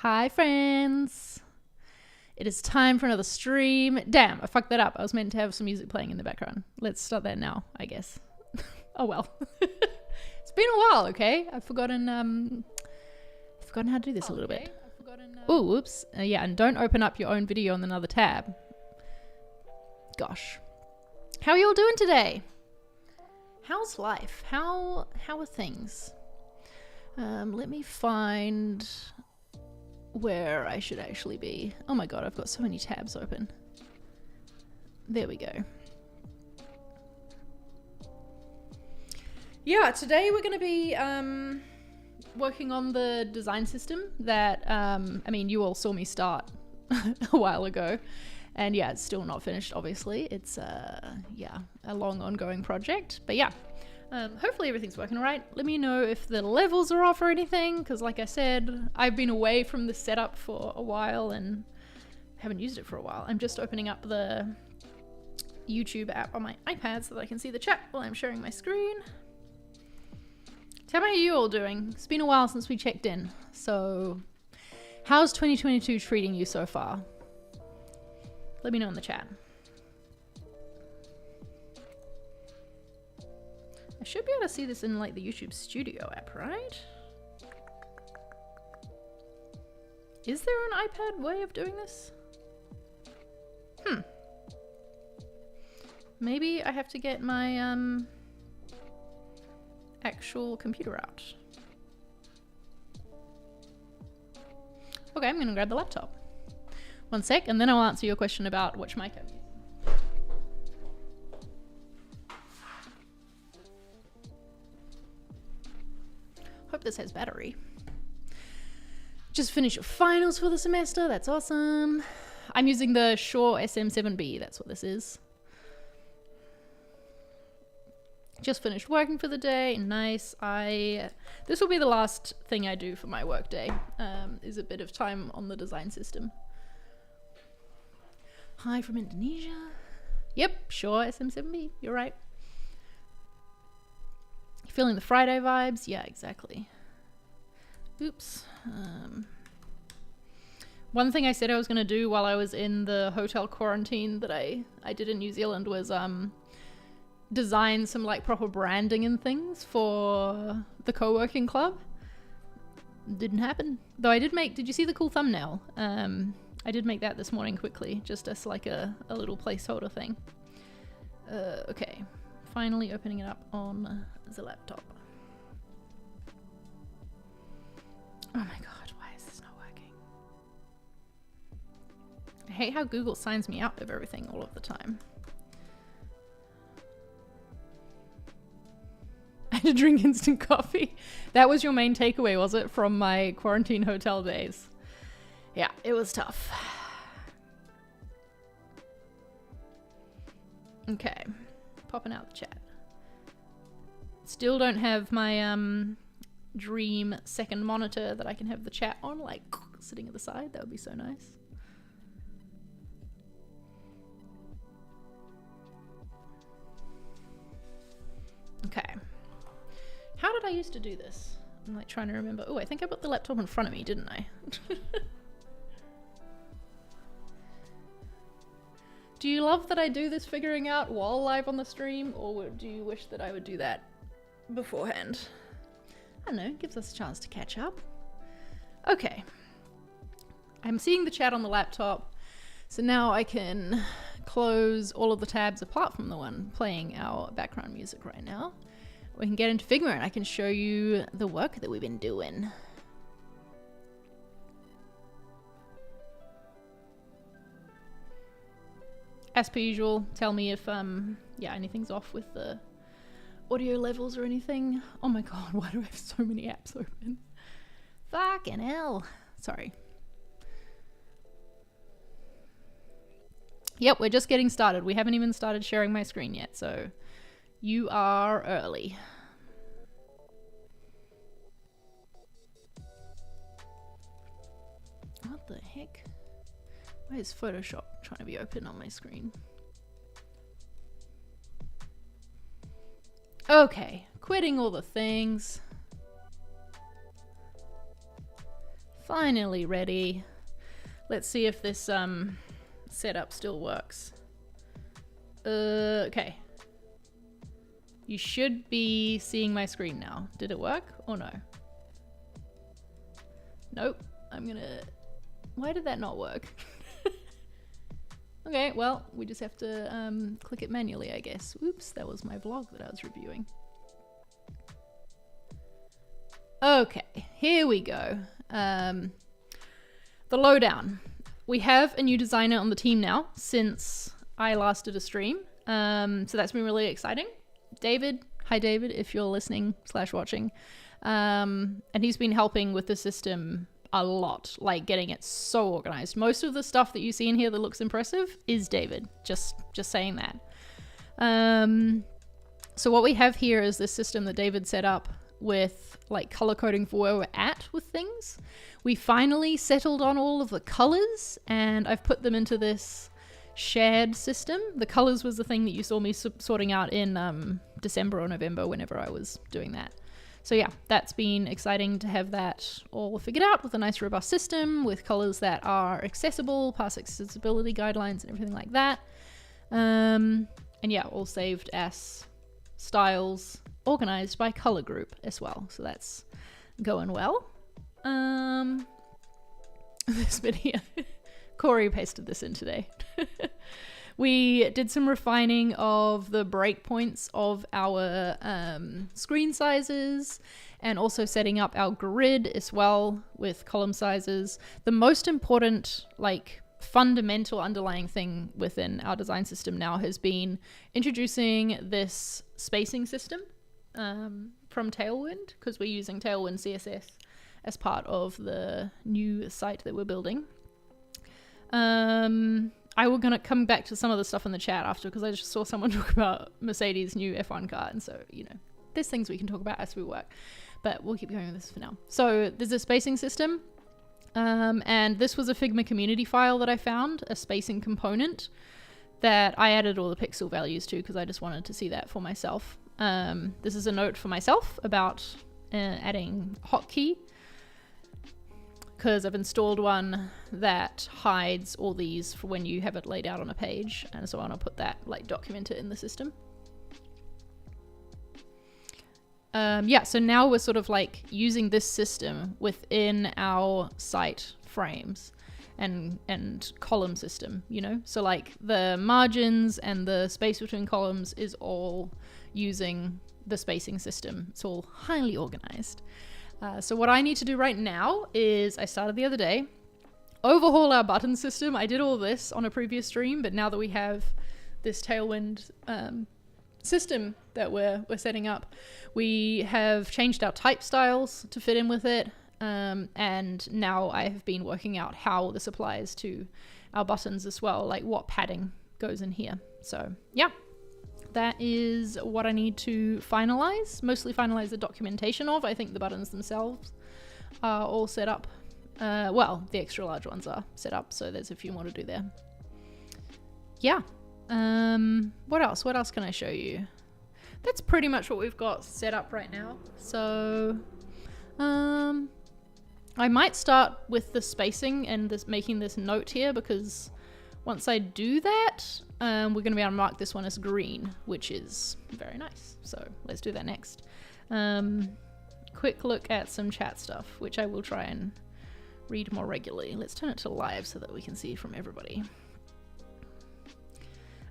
Hi friends! It is time for another stream. Damn, I fucked that up. I was meant to have some music playing in the background. Let's start that now, I guess. Oh well. It's been a while, okay? I've forgotten how to do this a little bit. Oh, whoops. Yeah, and don't open up your own video on another tab. Gosh. How are you all doing today? How's life? How are things? Let me find where I should actually be. Oh my god, I've got so many tabs open. There we go. Yeah, today we're going to be working on the design system that, I mean, you all saw me start a while ago. And yeah, it's still not finished, obviously. It's, yeah, a long ongoing project. But yeah, hopefully everything's working all right. Let me know if the levels are off or anything, because like I said, I've been away from the setup for a while and haven't used it for a while. I'm just opening up the YouTube app on my iPad so that I can see the chat while I'm sharing my screen. Tell me how you all doing. It's been a while since we checked in. So how's 2022 treating you so far? Let me know in the chat. I should be able to see this in like the YouTube Studio app, right? Is there an iPad way of doing this? Maybe I have to get my actual computer out. Okay, I'm gonna grab the laptop. One sec, and then I'll answer your question about which mic I'm using. Hope this has battery. Just finished your finals for the semester. That's awesome. I'm using the Shure SM7B. That's what this is. Just finished working for the day. Nice. This will be the last thing I do for my work day. Is a bit of time on the design system. Hi from Indonesia. Yep, Shure SM7B. You're right. Feeling the Friday vibes? Yeah, exactly. Oops. One thing I said I was going to do while I was in the hotel quarantine that I did in New Zealand was design some like proper branding and things for the Coworking Club. Didn't happen. Though I did you see the cool thumbnail? I did make that this morning quickly, just as like a little placeholder thing. Okay. Finally opening it up on the laptop. Oh my god, why is this not working? I hate how Google signs me out of everything all of the time. I had to drink instant coffee. That was your main takeaway, was it, from my quarantine hotel days? Yeah, it was tough. Okay, popping out the chat. Still don't have my dream second monitor that I can have the chat on, like sitting at the side. That would be so nice. Okay. How did I used to do this? I'm like trying to remember. Oh, I think I put the laptop in front of me, didn't I? Do you love that I do this figuring out while live on the stream, or do you wish that I would do that beforehand? I don't know, gives us a chance to catch up. Okay. I'm seeing the chat on the laptop, so now I can close all of the tabs apart from the one playing our background music right now. We can get into Figma and I can show you the work that we've been doing. As per usual, tell me if yeah, anything's off with the audio levels or anything. Oh my god, why do I have so many apps open? Fucking hell. Sorry. Yep, we're just getting started. We haven't even started sharing my screen yet, so you are early. What the heck? Why is Photoshop trying to be open on my screen? Okay, quitting all the things. Finally ready. Let's see if this setup still works. Okay. You should be seeing my screen now. Did it work or no? Nope. I'm gonna... Why did that not work? Okay, well, we just have to click it manually, I guess. Oops, that was my blog that I was reviewing. Okay, here we go. The lowdown. We have a new designer on the team now since I last did a stream. So that's been really exciting. David, hi David, if you're listening / watching. And he's been helping with the system a lot, like getting it so organized. Most of the stuff that you see in here that looks impressive is David, just saying that. So what we have here is this system that David set up with like color coding for where we're at with things. We finally settled on all of the colors and I've put them into this shared system. The colors was the thing that you saw me sorting out in December or November, whenever I was doing that. So yeah, that's been exciting to have that all figured out with a nice robust system with colors that are accessible, past accessibility guidelines and everything like that. And yeah, all saved as styles, organized by color group as well. So that's going well. This video, Corey pasted this in today. We did some refining of the breakpoints of our screen sizes and also setting up our grid as well with column sizes. The most important, like, fundamental underlying thing within our design system now has been introducing this spacing system from Tailwind, because we're using Tailwind CSS as part of the new site that we're building. I will gonna come back to some of the stuff in the chat after, because I just saw someone talk about Mercedes' new F1 car, and so, you know, there's things we can talk about as we work, but we'll keep going with this for now. So there's a spacing system, and this was a Figma community file that I found, a spacing component that I added all the pixel values to because I just wanted to see that for myself. This is a note for myself about adding hotkey, because I've installed one that hides all these for when you have it laid out on a page, and so I want to put that, like, document it in the system. Yeah, so now we're sort of like using this system within our site frames and column system, you know? So like the margins and the space between columns is all using the spacing system. It's all highly organized. So what I need to do right now is, I started the other day, overhaul our button system. I did all this on a previous stream, but now that we have this Tailwind system that we're setting up, we have changed our type styles to fit in with it. And now I have been working out how this applies to our buttons as well, like what padding goes in here. So yeah. That is what I need to finalize, mostly finalize the documentation of. I think the buttons themselves are all set up. Well, the extra large ones are set up, so there's a few more to do there. Yeah. What else? What else can I show you? That's pretty much what we've got set up right now. So, I might start with the spacing and this, making this note here, because once I do that, we're going to be able to mark this one as green, which is very nice. So let's do that next. Quick look at some chat stuff, which I will try and read more regularly. Let's turn it to live so that we can see from everybody.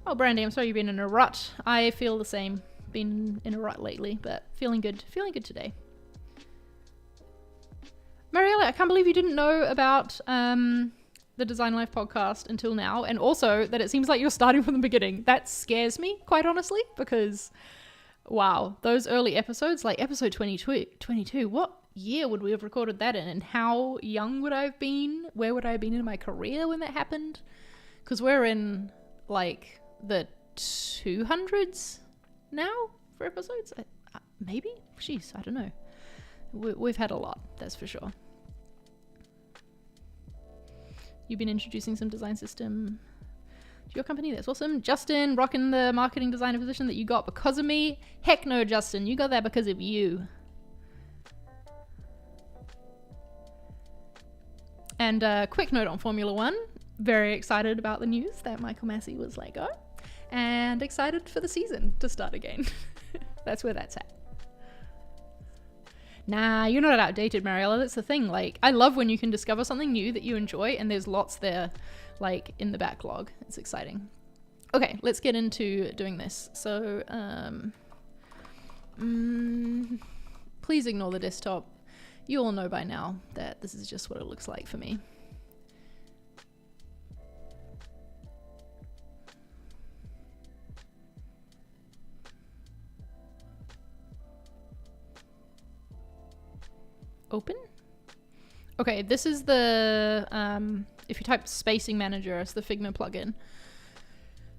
Oh, Brandy, I'm sorry you've been in a rut. I feel the same. Been in a rut lately, but feeling good. Feeling good today. Mariella, I can't believe you didn't know about the Design Life podcast until now, and also that it seems like you're starting from the beginning. That scares me, quite honestly, because wow, those early episodes, like episode 22, what year would we have recorded that in, and how young would I have been? Where would I have been in my career when that happened? Because we're in like the 200s now for episodes, maybe? Jeez, I don't know. We've had a lot, that's for sure. You've been introducing some design system to your company. That's awesome. Justin, rocking the marketing designer position that you got because of me. Heck no, Justin. You got that because of you. And a quick note on Formula One. Very excited about the news that Michael Massey was let go, and excited for the season to start again. That's where that's at. Nah, you're not outdated, Mariella. That's the thing. Like, I love when you can discover something new that you enjoy, and there's lots there, like, in the backlog. It's exciting. Okay, let's get into doing this. So, please ignore the desktop. You all know by now that this is just what it looks like for me. Open. Okay, this is the, if you type spacing manager as the Figma plugin,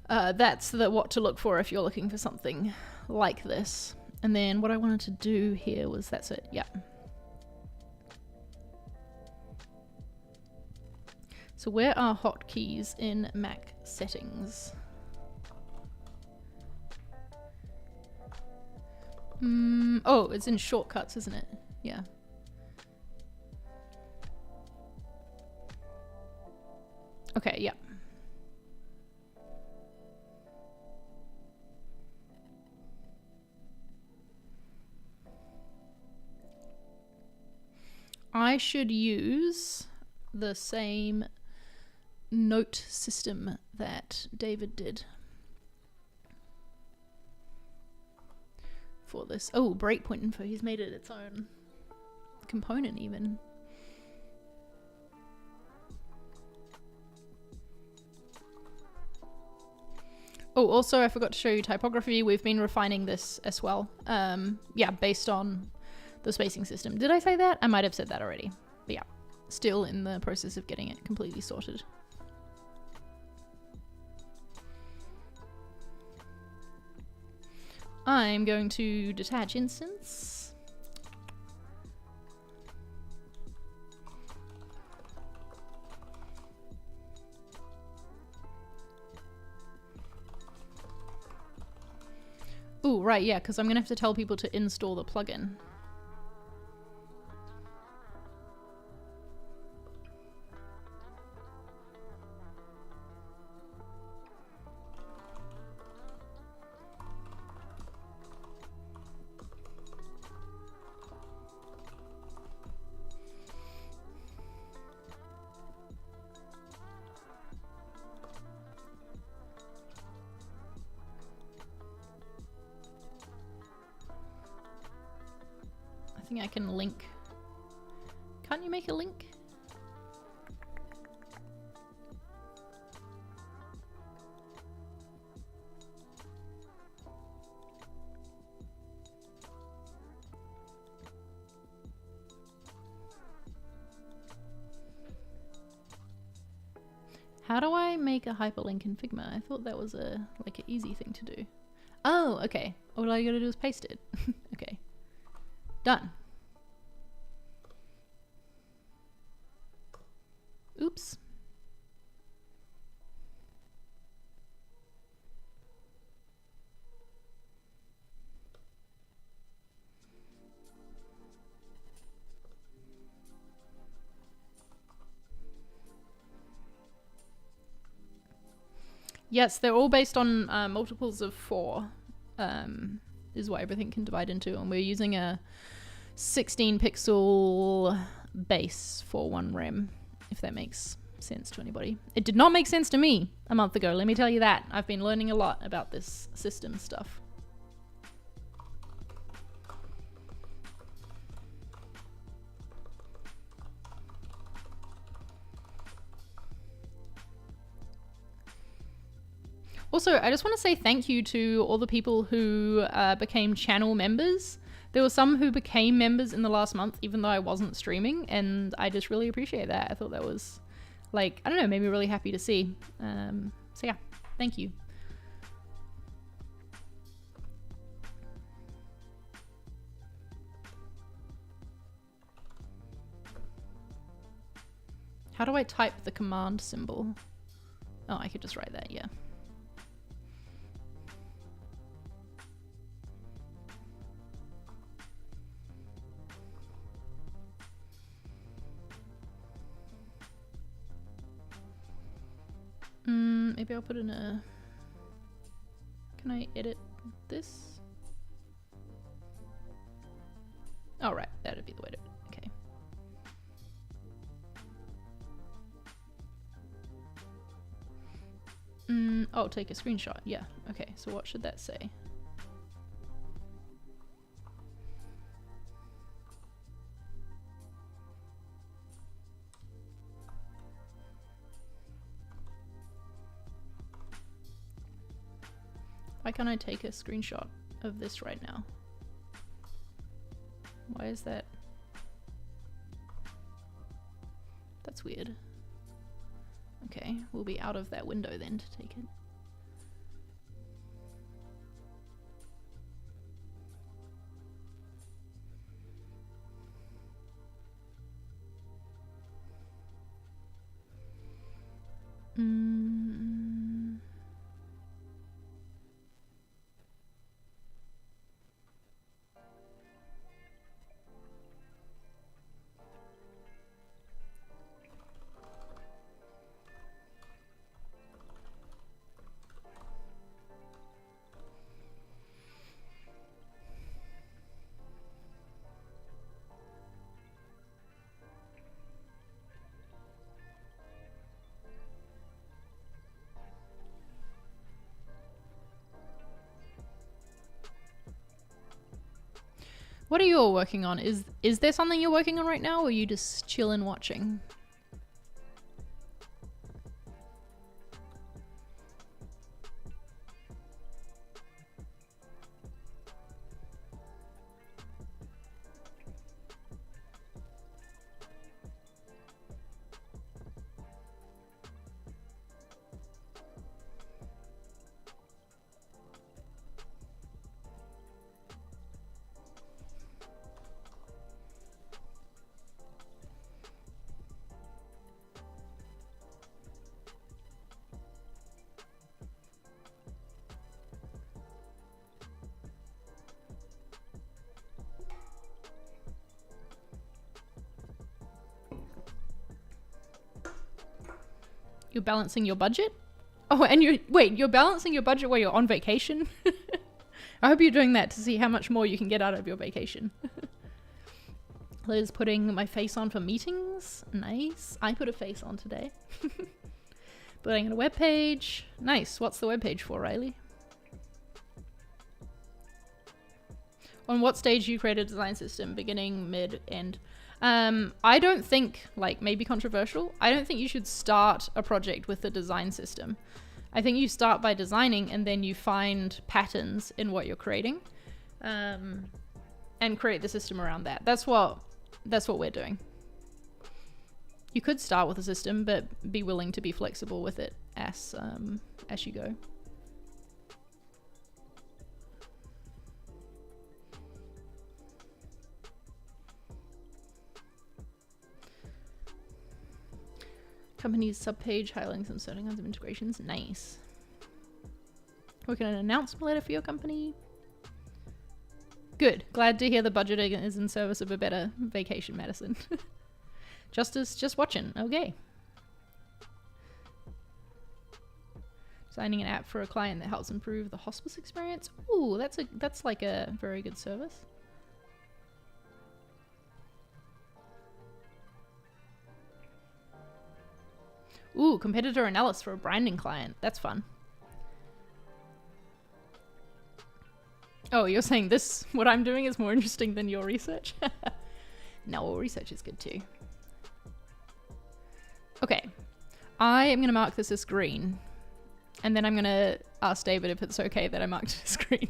that's the what to look for if you're looking for something like this. And then what I wanted to do here was, that's it, yeah. So where are hotkeys in Mac settings? Oh, it's in shortcuts, isn't it? Yeah. Okay, yeah. I should use the same note system that David did for this. Oh, breakpoint info. He's made it its own component even. Oh, also I forgot to show you typography. We've been refining this as well. Yeah, based on the spacing system. Did I say that? I might have said that already. But yeah, still in the process of getting it completely sorted. I'm going to detach instance. Ooh, right, yeah, because I'm going to have to tell people to install the plugin. I think I can link. Can't you make a link? How do I make a hyperlink in Figma? I thought that was an easy thing to do. Oh, okay. All I gotta do is paste it. Okay. Done. Oops. Yes, they're all based on multiples of 4, is what everything can divide into, and we're using a 16 pixel base for one rem, if that makes sense to anybody. It did not make sense to me a month ago, let me tell you that. I've been learning a lot about this system stuff. Also, I just want to say thank you to all the people who became channel members. There were some who became members in the last month, even though I wasn't streaming, and I just really appreciate that. I thought that was, like, I don't know, made me really happy to see. So yeah, thank you. How do I type the command symbol? Oh, I could just write that, yeah. maybe I'll put in a... Can I edit this? Oh, right, that'd be the way to... Okay. Oh, take a screenshot. Yeah, okay, so what should that say? Why can't I take a screenshot of this right now? Why is that? That's weird. Okay, we'll be out of that window then to take it. What are you all working on? Is there something you're working on right now, or are you just chilling watching? You're balancing your budget? Oh, and you're balancing your budget while you're on vacation? I hope you're doing that to see how much more you can get out of your vacation. Liz putting my face on for meetings. Nice. I put a face on today. Putting in a web page. Nice. What's the web page for, Riley? On what stage do you create a design system? Beginning, mid, end? I don't think, like, maybe controversial, I don't think you should start a project with a design system. I think you start by designing and then you find patterns in what you're creating, and create the system around that. That's what we're doing. You could start with a system, but be willing to be flexible with it as you go. Company's subpage, highlighting some certain kinds of integrations. Nice. Working on an announcement letter for your company. Good. Glad to hear the budgeting is in service of a better vacation medicine. Just watching. Okay. Designing an app for a client that helps improve the hospice experience. Ooh, that's like a very good service. Ooh, competitor analysis for a branding client. That's fun. Oh, you're saying this, what I'm doing is more interesting than your research? No, research is good too. Okay. I am going to mark this as green. And then I'm going to ask David if it's okay that I marked it as green.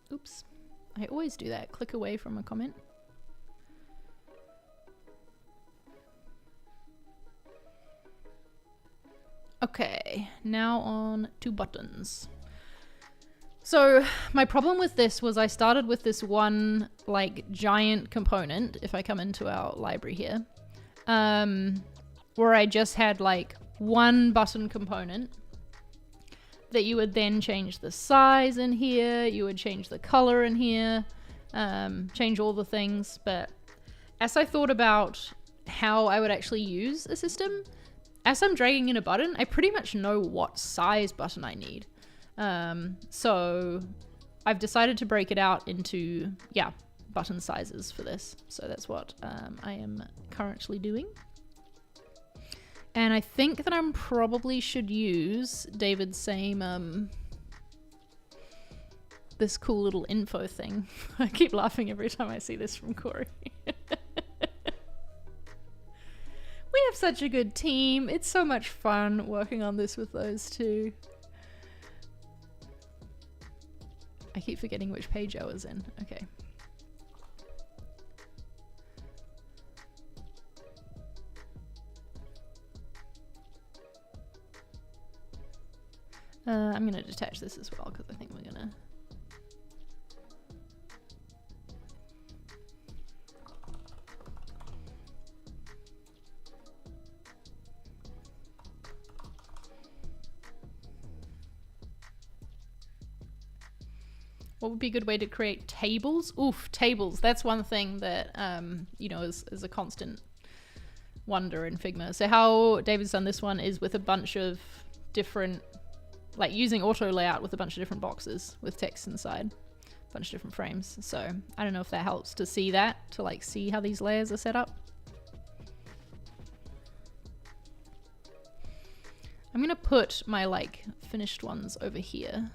Oops. I always do that. Click away from a comment. Okay, now on to buttons. So my problem with this was I started with this one like giant component, if I come into our library here, where I just had like one button component that you would then change the size in here, you would change the color in here, change all the things. But as I thought about how I would actually use a system, as I'm dragging in a button, I pretty much know what size button I need. So I've decided to break it out into, yeah, button sizes for this. So that's what I am currently doing. And I think that I probably should use David's same, this cool little info thing. I keep laughing every time I see this from Corey. We have such a good team. It's so much fun working on this with those two. I keep forgetting which page I was in. Okay. I'm gonna detach this as well because I think we're gonna... What would be a good way to create tables? Oof, tables. That's one thing that, you know, is a constant wonder in Figma. So how David's done this one is with a bunch of different, like using auto layout with a bunch of different boxes with text inside, a bunch of different frames. So I don't know if that helps to see that, to like see how these layers are set up. I'm gonna put my like finished ones over here.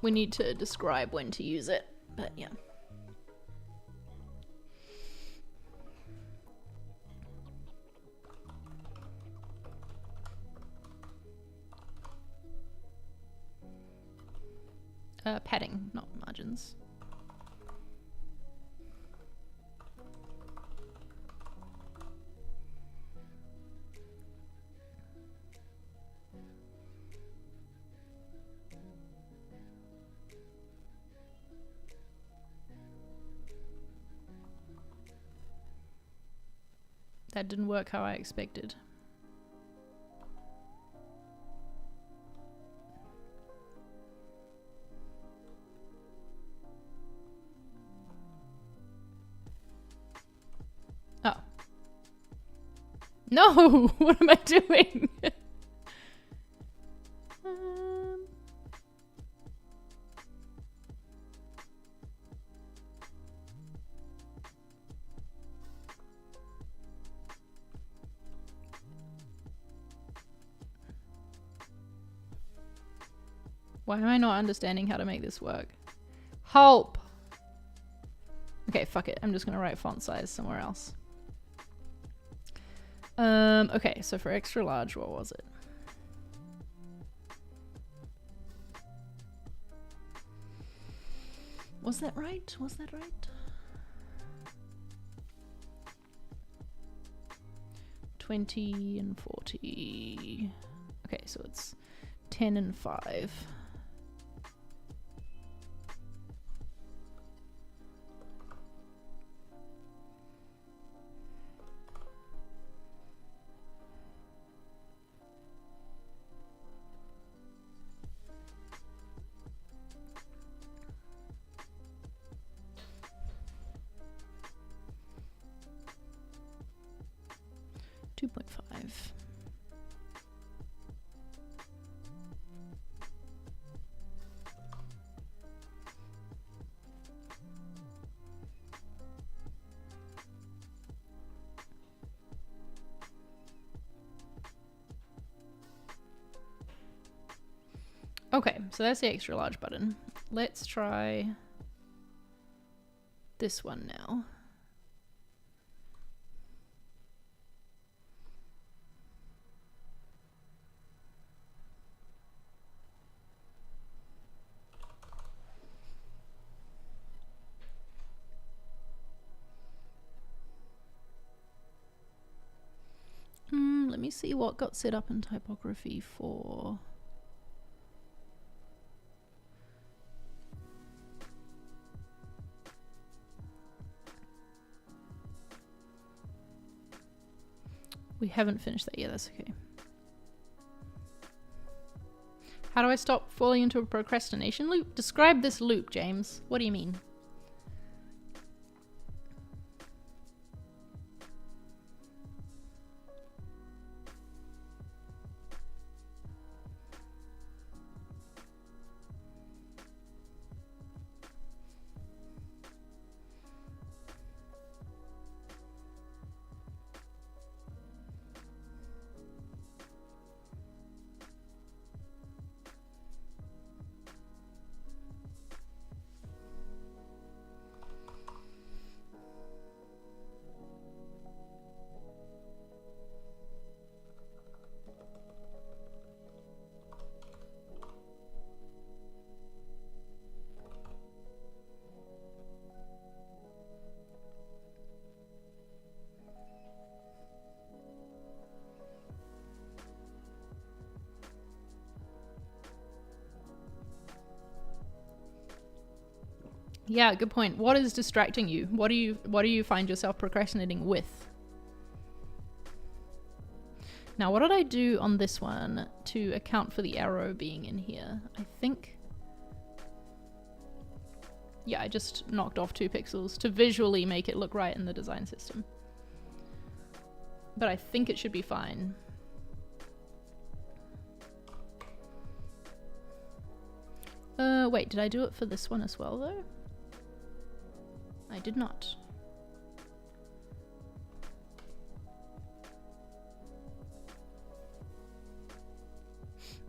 We need to describe when to use it, but yeah. Padding, not margins. That didn't work how I expected. Oh. No! What am I doing? Why am I not understanding how to make this work? Help! Okay, fuck it. I'm just gonna write font size somewhere else. Okay, so for extra large, what was it? Was that right? Was that right? 20 and 40. Okay, so it's 10 and 5. Okay, so that's the extra large button. Let's try this one now. me see what got set up in typography for... We haven't finished that yet, that's okay. How do I stop falling into a procrastination loop? Describe this loop, James. What do you mean? Yeah, good point. What is distracting you? What do you find yourself procrastinating with? Now, what did I do on this one to account for the arrow being in here? I think... Yeah, I just knocked off 2 pixels to visually make it look right in the design system. But I think it should be fine. Wait, did I do it for this one as well, though? I did not.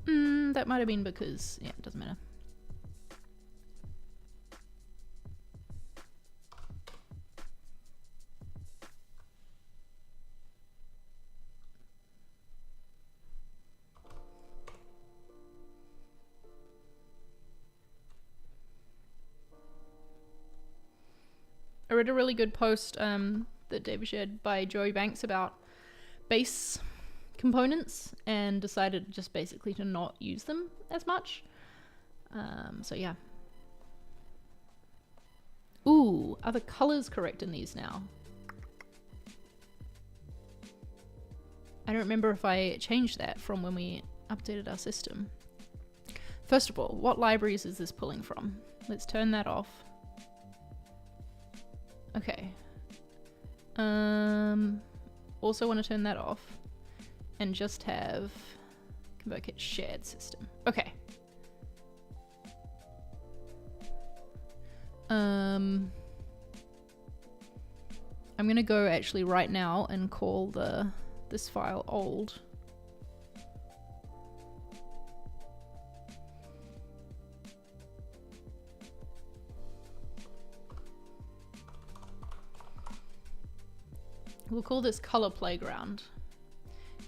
That might have been because... Yeah, it doesn't matter. I read a really good post that David shared by Joey Banks about base components and decided just basically to not use them as much. So yeah. Ooh, are the colors correct in these now? I don't remember if I changed that from when we updated our system. First of all, what libraries is this pulling from? Let's turn that off. Okay. Also want to turn that off and just have ConvertKit shared system. Okay. I'm gonna go actually right now and call this file old. We'll call this color playground.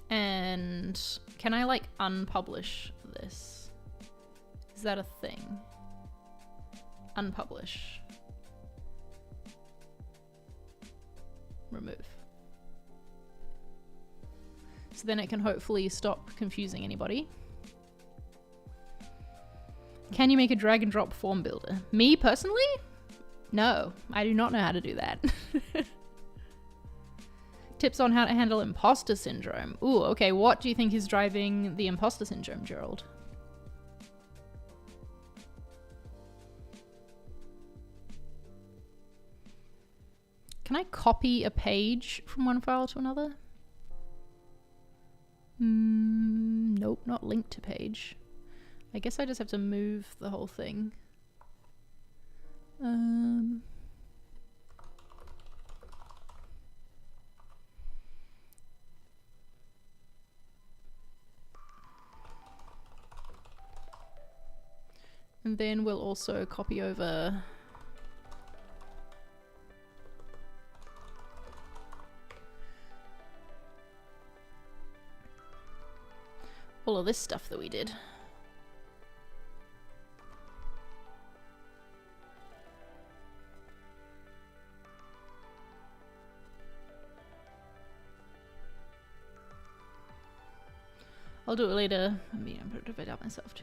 And can I like unpublish this? Is that a thing? Unpublish. Remove. So then it can hopefully stop confusing anybody. Can you make a drag and drop form builder? Me personally? No, I do not know how to do that. Tips on how to handle imposter syndrome. Ooh, okay, what do you think is driving the imposter syndrome, Gerald? Can I copy a page from one file to another? Nope, not link to page. I guess I just have to move the whole thing. And then we'll also copy over all of this stuff that we did. I'll do it later. I mean, I'm put it out myself too.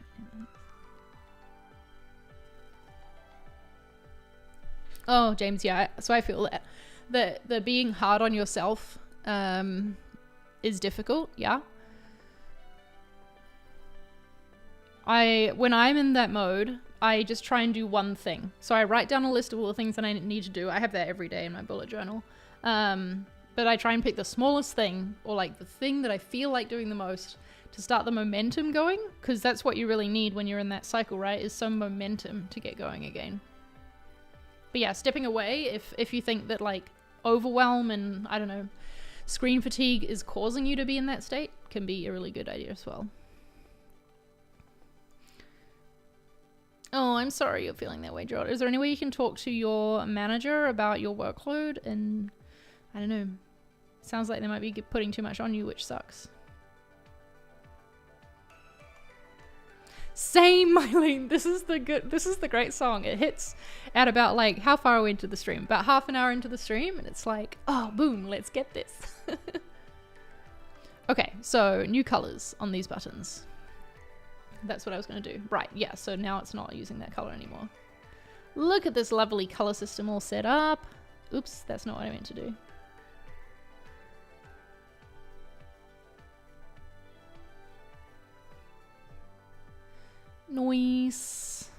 Oh, James, yeah. So I feel that the being hard on yourself is difficult. Yeah. When I'm in that mode, I just try and do one thing. So I write down a list of all the things that I need to do. I have that every day in my bullet journal. But I try and pick the smallest thing, or like the thing that I feel like doing the most, to start the momentum going, because that's what you really need when you're in that cycle, right? Is some momentum to get going again. But yeah, stepping away if you think that like overwhelm and, I don't know, screen fatigue is causing you to be in that state, can be a really good idea as well. Oh, I'm sorry you're feeling that way, Gerald. Is there any way you can talk to your manager about your workload? And I don't know, sounds like they might be putting too much on you, which sucks. Same, Mylene. This is the great song. It hits at about like, how far are we into the stream? About half an hour into the stream, and it's like, oh, boom, let's get this. Okay, so new colors on these buttons. That's what I was going to do. Right, yeah, so now it's not using that color anymore. Look at this lovely color system all set up. Oops, that's not what I meant to do. Noise.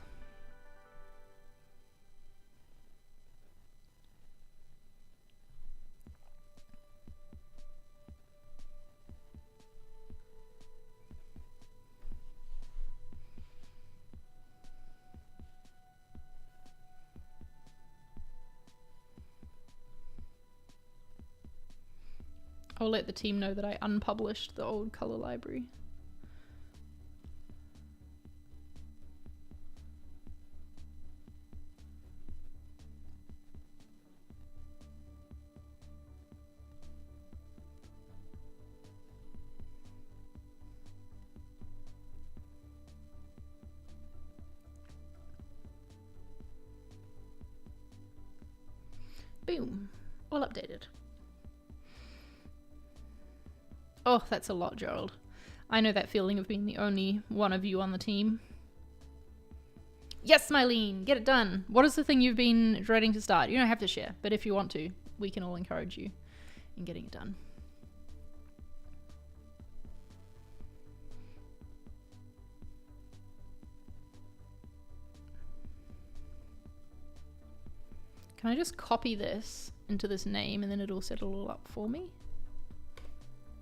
I'll let the team know that I unpublished the old color library. Boom, all updated. Oh, that's a lot, Gerald. I know that feeling of being the only one of you on the team. Yes, Mylene, get it done. What is the thing you've been dreading to start? You don't have to share, but if you want to, we can all encourage you in getting it done. Can I just copy this into this name and then it'll set it all up for me?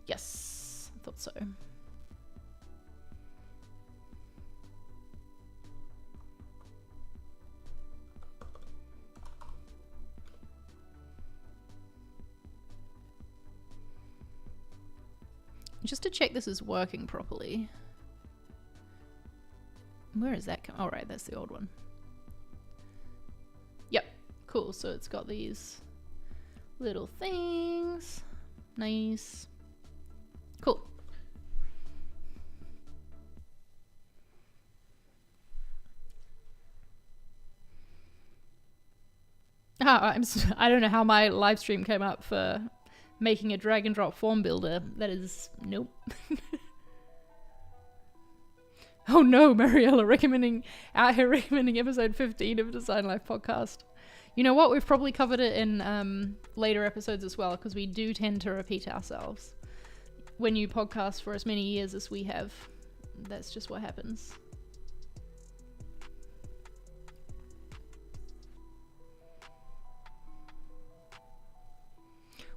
Yes, I thought so. Just to check this is working properly. Where is that coming? Oh, right, that's the old one. Yep, cool. So it's got these little things. Nice. Cool. I don't know how my live stream came up for making a drag and drop form builder. That is, nope. Oh no, Mariella out here recommending episode 15 of Design Life podcast. You know what? We've probably covered it in later episodes as well, because we do tend to repeat ourselves. When you podcast for as many years as we have, that's just what happens.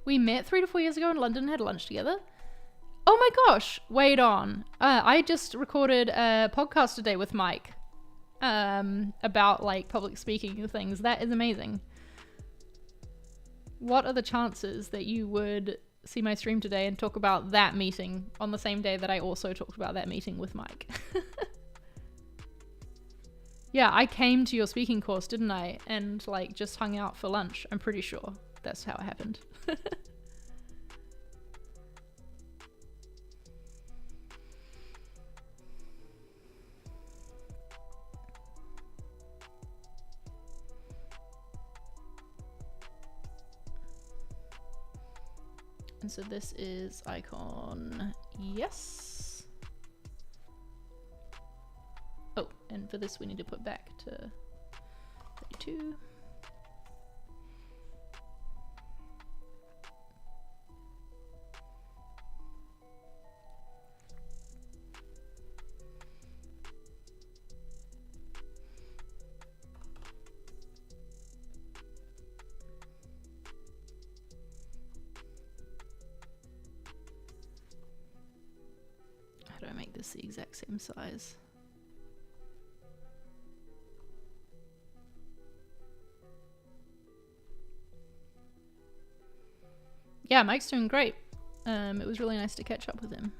We met 3 to 4 years ago in London and had lunch together. Oh my gosh, wait on. I just recorded a podcast today with Mike about like public speaking and things. That is amazing. What are the chances that you would see my stream today and talk about that meeting on the same day that I also talked about that meeting with Mike? Yeah, I came to your speaking course, didn't I? And like just hung out for lunch. I'm pretty sure that's how it happened. And so this is icon, yes. and for this we need to put back to 32. How do I make this the exact same size? Yeah, Mike's doing great. It was really nice to catch up with him.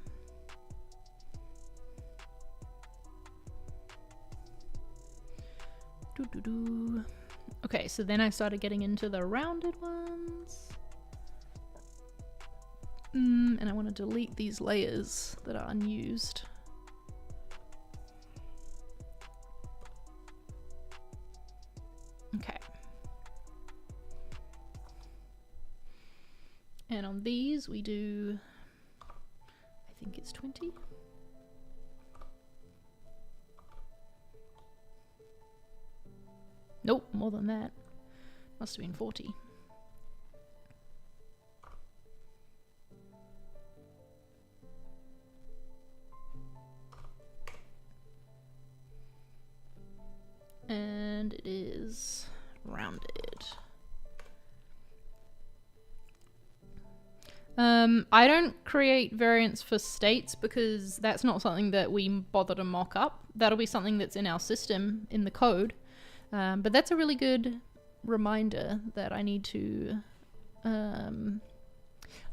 Okay, so then I started getting into the rounded ones. And I want to delete these layers that are unused. Okay. And on these we do, I think it's 20. Nope, more than that. Must have been 40. And it is rounded. I don't create variants for states because that's not something that we bother to mock up. That'll be something that's in our system in the code. But that's a really good reminder that I need to,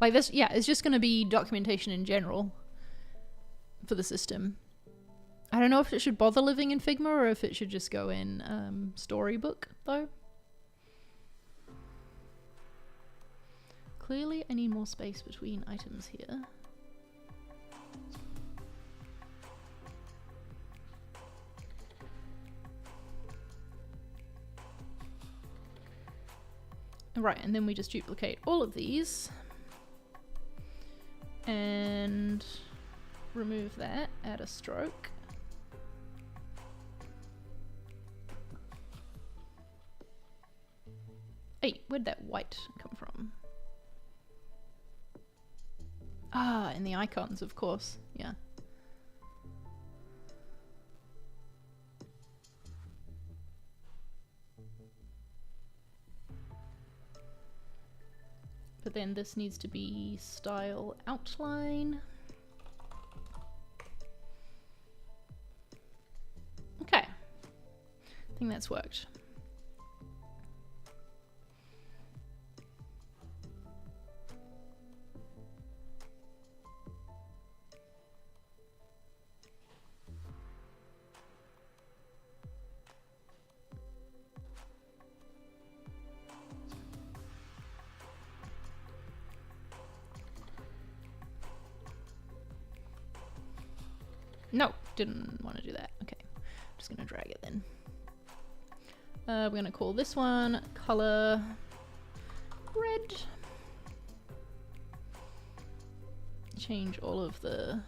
like this, yeah, it's just going to be documentation in general for the system. I don't know if it should bother living in Figma or if it should just go in Storybook though. Clearly I need more space between items here. Right, and then we just duplicate all of these and remove that, add a stroke. Hey, where'd that white come from? Ah, in the icons, of course, yeah. But then this needs to be style outline. Okay, I think that's worked. No, didn't want to do that. Okay, I'm just gonna drag it then. We're gonna call this one color red. Change all of the,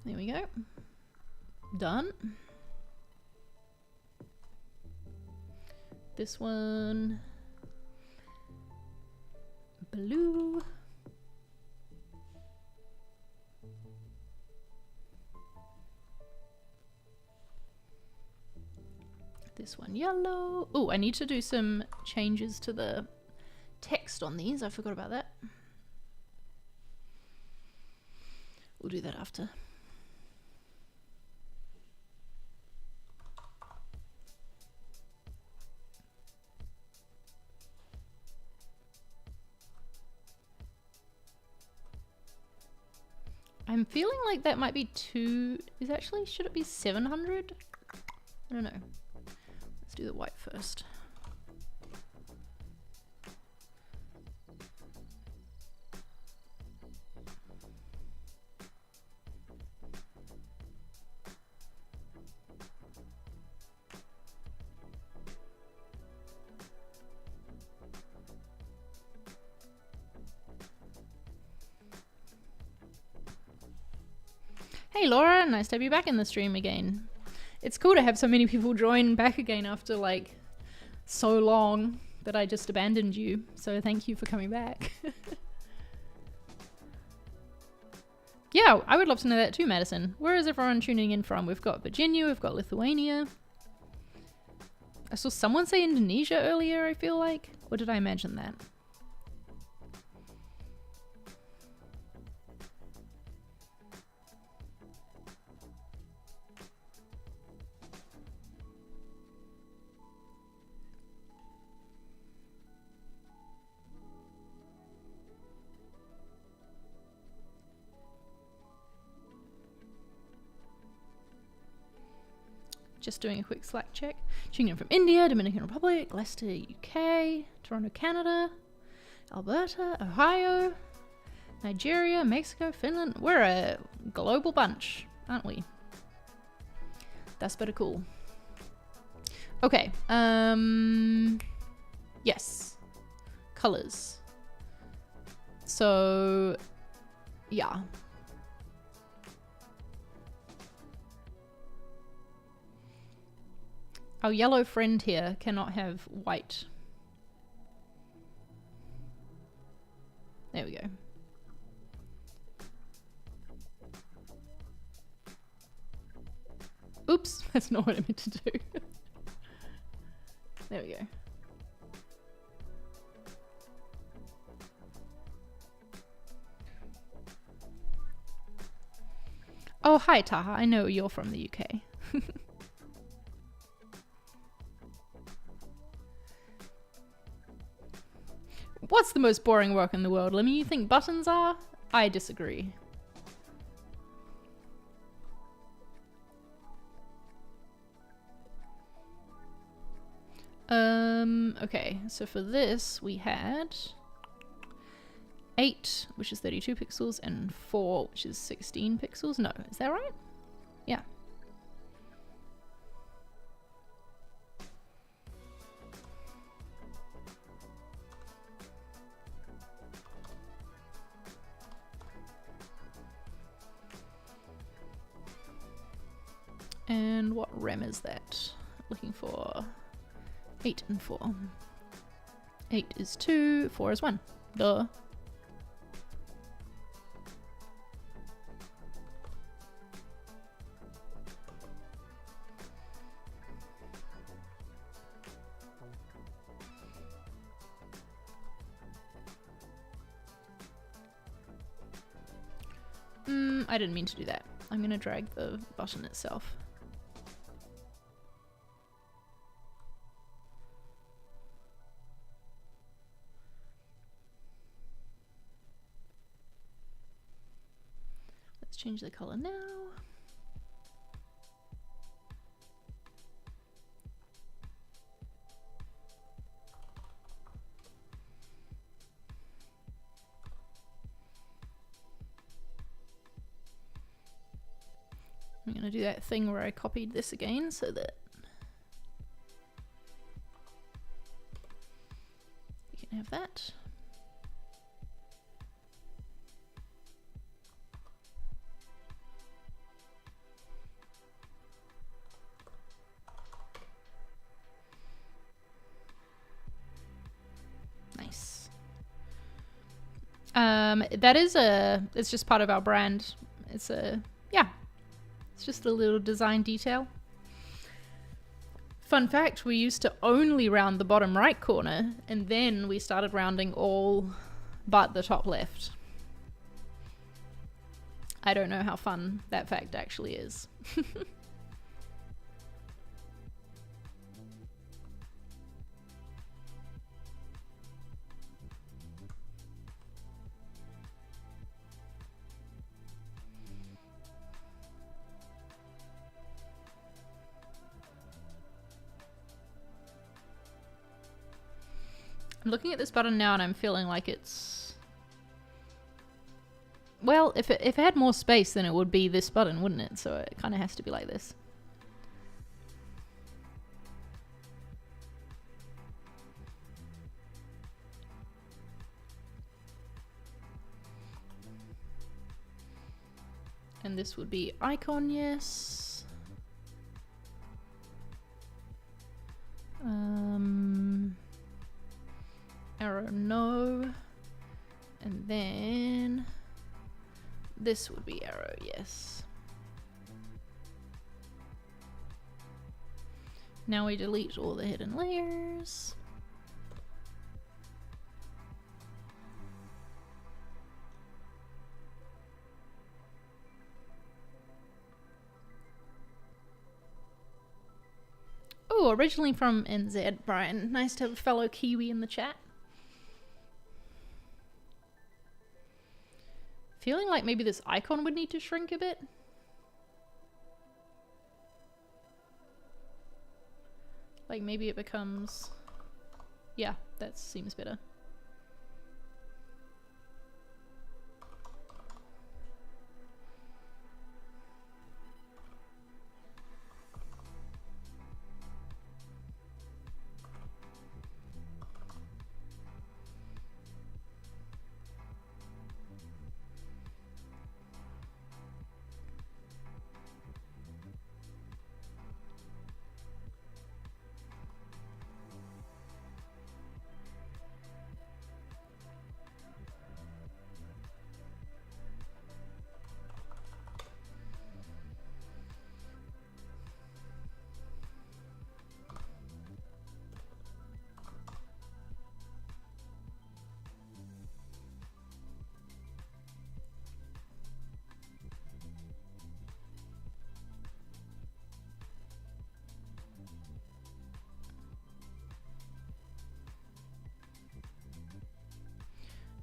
there we go. Done. This one, blue. This one yellow. Oh, I need to do some changes to the text on these. I forgot about that. We'll do that after. I'm feeling like that might be too, should it be 700? I don't know. Let's do the white first. Hey Laura, nice to have you back in the stream again. It's cool to have so many people join back again after like so long that I just abandoned you. So thank you for coming back. Yeah, I would love to know that too, Madison. Where is everyone tuning in from? We've got Virginia, we've got Lithuania. I saw someone say Indonesia earlier, I feel like. Or did I imagine that? Just doing a quick Slack check. Tuning in from India, Dominican Republic, Leicester, UK, Toronto, Canada, Alberta, Ohio, Nigeria, Mexico, Finland. We're a global bunch, aren't we? That's better cool. Okay. Yes. Colors. So, yeah. Our yellow friend here cannot have white. There we go. Oops, that's not what I meant to do. There we go. Oh, hi Taha, I know you're from the UK. What's the most boring work in the world, Lemmy? You think buttons are? I disagree. Okay, so for this we had 8, which is 32 pixels, and 4, which is 16 pixels. No, is that right? Yeah. And what rem is that? Looking for 8 and 4. 8 is 2, 4 is 1. Duh. I didn't mean to do that. I'm going to drag the button itself. Let's change the color now. I'm going to do that thing where I copied this again so that you can have that. Nice. That is it's just part of our brand. It's yeah. It's just a little design detail. Fun fact, we used to only round the bottom right corner, and then we started rounding all but the top left. I don't know how fun that fact actually is. I'm looking at this button now and I'm feeling like it's... Well, if it had more space, then it would be this button, wouldn't it? So it kind of has to be like this. And this would be icon, yes. arrow no. And then this would be arrow, yes. Now we delete all the hidden layers. Oh, originally from NZ, Brian. Nice to have a fellow Kiwi in the chat. Feeling like maybe this icon would need to shrink a bit. Like maybe it becomes... Yeah, that seems better.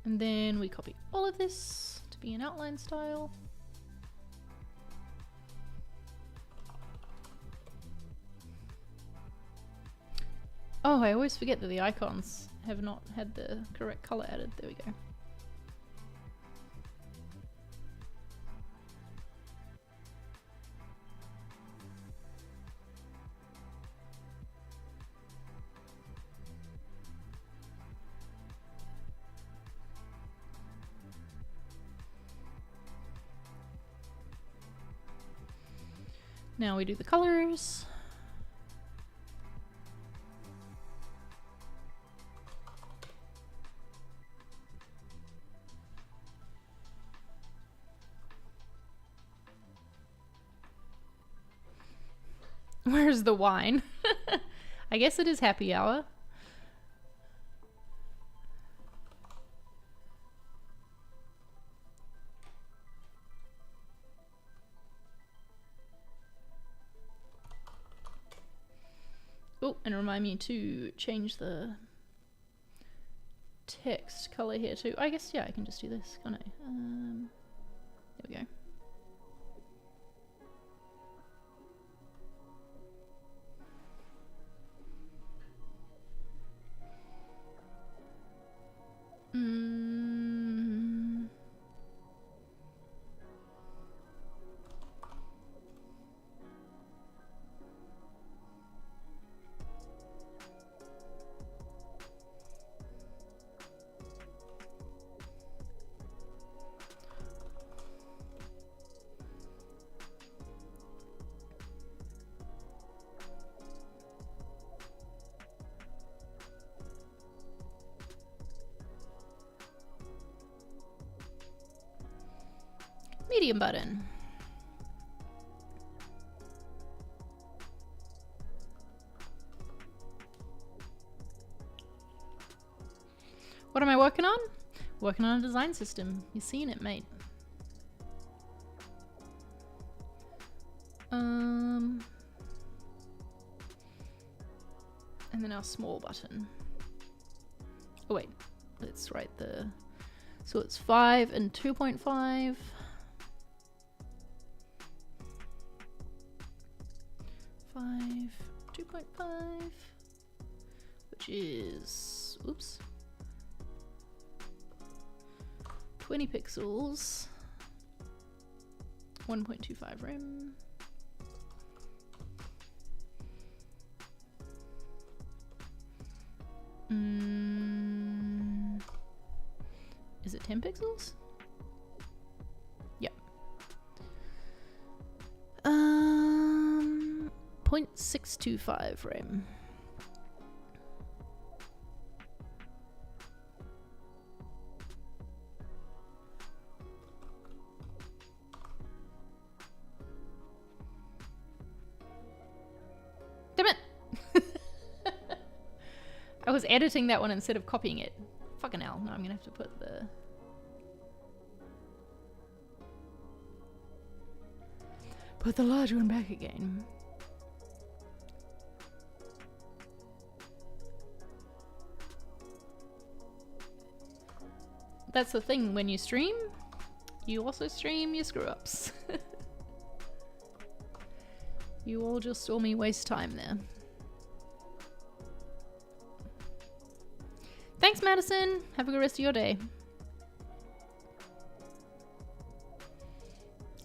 And then we copy all of this to be an outline style. Oh, I always forget that the icons have not had the correct color added. There we go. Now we do the colors. Where's the wine? I guess it is happy hour. Oh, and remind me to change the text color here too. I guess, yeah, I can just do this, can't I? There we go. Medium button. What am I working on? Working on a design system. You've seen it, mate. And then our small button. Oh wait, let's write the... So it's 5 and 2.5. 5, 2.5, which is, oops, 20 pixels, 1.25 rem. Is it 10 pixels? Yep. 0.625 rem. I was editing that one instead of copying it. Fucking hell. No, I'm gonna have to put the large one back again. That's the thing, when you stream, you also stream your screw-ups. You all just saw me waste time there. Thanks, Madison. Have a good rest of your day.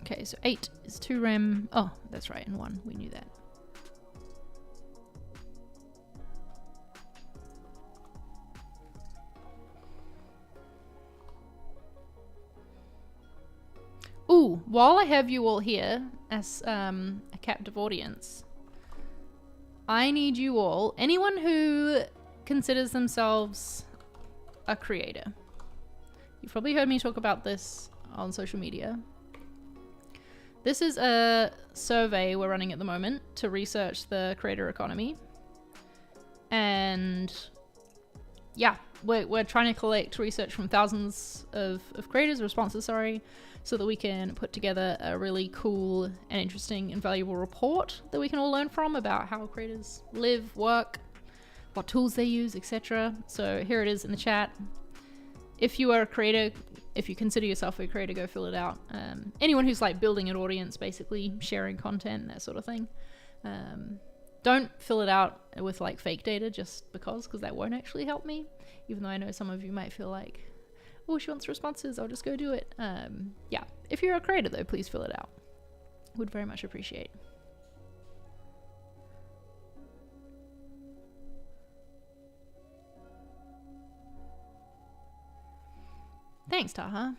Okay, so 8 is 2 rem. Oh, that's right, and 1. We knew that. Ooh, while I have you all here as a captive audience, I need you all, anyone who considers themselves a creator. You've probably heard me talk about this on social media. This is a survey we're running at the moment to research the creator economy. And yeah, we're trying to collect research from thousands of creators, responses, sorry, so that we can put together a really cool and interesting and valuable report that we can all learn from about how creators live, work, what tools they use, etc. So here it is in the chat. If you are a creator, if you consider yourself a creator, go fill it out. Anyone who's like building an audience, basically sharing content, that sort of thing. Don't fill it out with like fake data just because that won't actually help me. Even though I know some of you might feel like, oh, she wants responses, I'll just go do it. Yeah, if you're a creator though, please fill it out. Would very much appreciate. Thanks, Taha.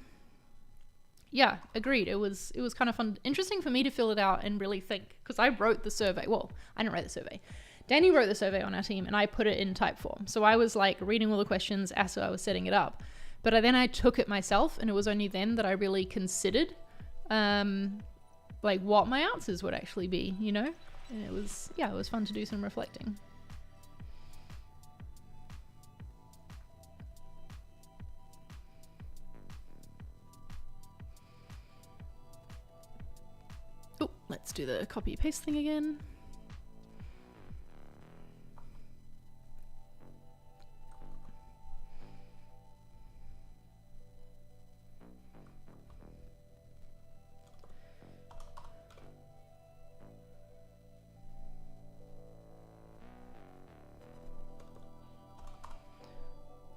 Yeah, agreed. It was kind of fun, interesting for me to fill it out and really think, because I wrote the survey. Well, I didn't write the survey. Danny wrote the survey on our team, and I put it in type form. So I was like reading all the questions as I was setting it up. But then I took it myself, and it was only then that I really considered, like what my answers would actually be, you know? And it was fun to do some reflecting. Oh, let's do the copy paste thing again.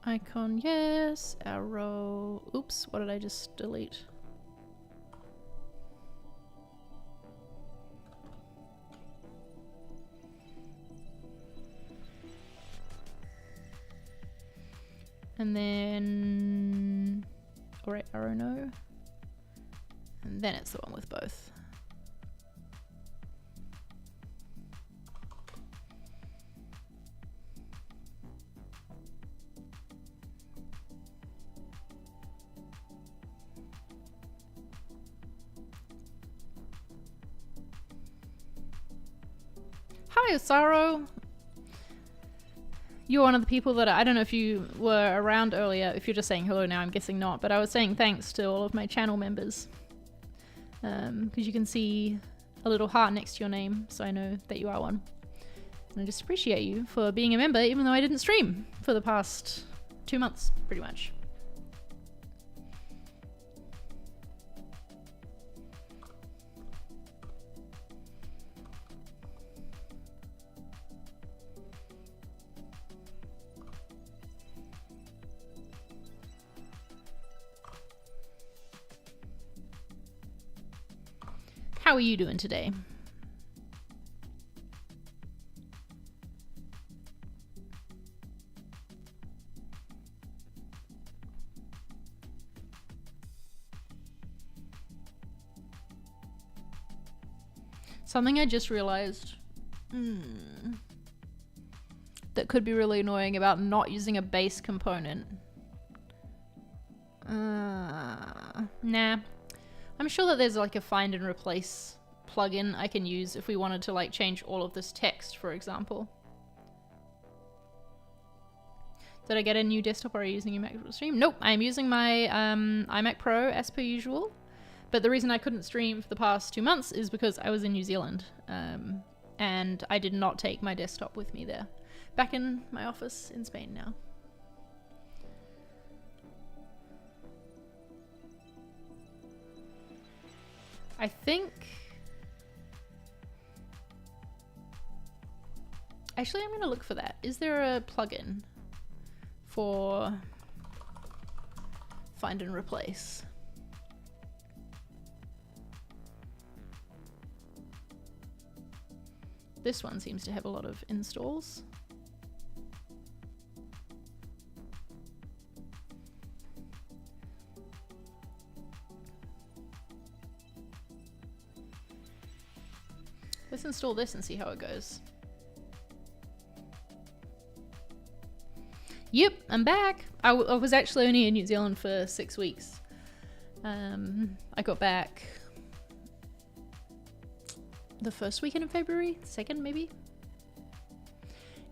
Icon, yes. Arrow. Oops, what did I just delete? And then, all right, arrow no. And then it's the one with both. Hi, Osaro. You're one of the people that I don't know if you were around earlier. If you're just saying hello now, I'm guessing not. But I was saying thanks to all of my channel members. Because you can see a little heart next to your name. So I know that you are one. And I just appreciate you for being a member, even though I didn't stream for the past 2 months, pretty much. How are you doing today? Something I just realized that could be really annoying about not using a base component. Nah. I'm sure that there's like a find and replace plugin I can use if we wanted to like change all of this text, for example. Did I get a new desktop or are you using your Mac to stream? Nope, I'm using my iMac Pro as per usual. But the reason I couldn't stream for the past 2 months is because I was in New Zealand. And I did not take my desktop with me there. Back in my office in Spain now. I think... Actually, I'm going to look for that. Is there a plugin for find and replace? This one seems to have a lot of installs. Let's install this and see how it goes. Yep, I'm back. I was actually only in New Zealand for 6 weeks. I got back the first weekend of February, second maybe.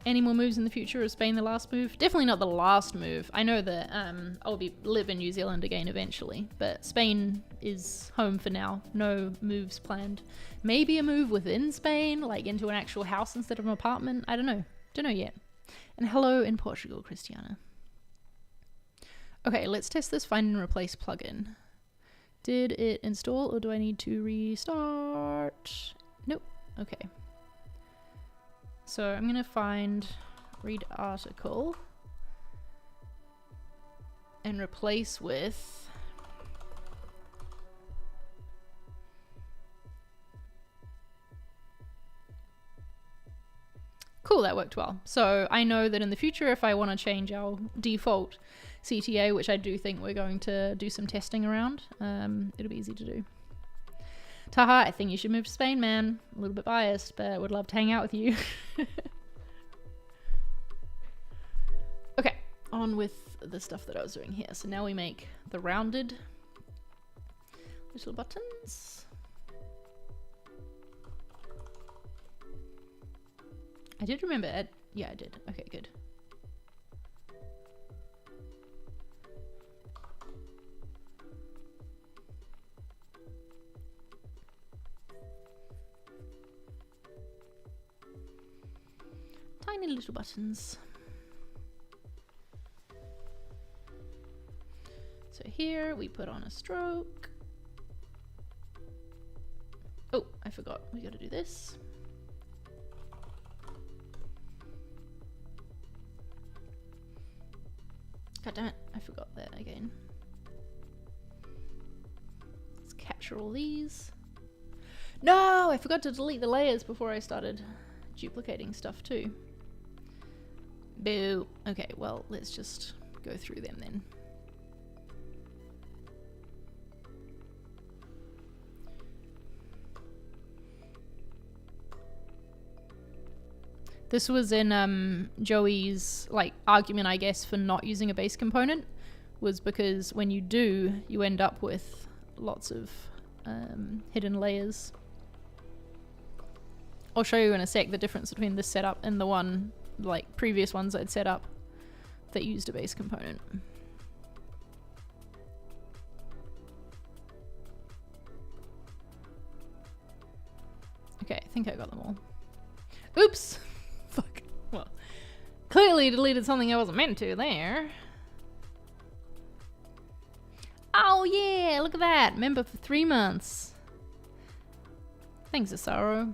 Any more moves in the future? Is Spain the last move? Definitely not the last move. I know that I'll live in New Zealand again eventually, but Spain is home for now. No moves planned. Maybe a move within Spain, like into an actual house instead of an apartment. I don't know. Don't know yet. And hello in Portugal, Christiana. Okay, let's test this find and replace plugin. Did it install or do I need to restart? Nope. Okay. So I'm going to find read article and replace with cool, that worked well. So I know that in the future, if I want to change our default CTA, which I do think we're going to do some testing around, it'll be easy to do. Taha, I think you should move to Spain, man. A little bit biased, but would love to hang out with you. Okay, on with the stuff that I was doing here. So now we make the rounded little buttons. I did remember it. Yeah, I did. Okay, good. Tiny little buttons. So here we put on a stroke. Oh, I forgot. We got to do this. God damn it, I forgot that again. Let's capture all these. No, I forgot to delete the layers before I started duplicating stuff too. Boo. Okay, well, let's just go through them then. This was in Joey's argument, I guess, for not using a base component, was because when you do, you end up with lots of hidden layers. I'll show you in a sec the difference between this setup and the one, previous ones I'd set up that used a base component. Okay, I think I got them all. Oops! Fuck. Well, clearly deleted something I wasn't meant to there. Oh yeah, look at that. Member for 3 months. Thanks, Asaro.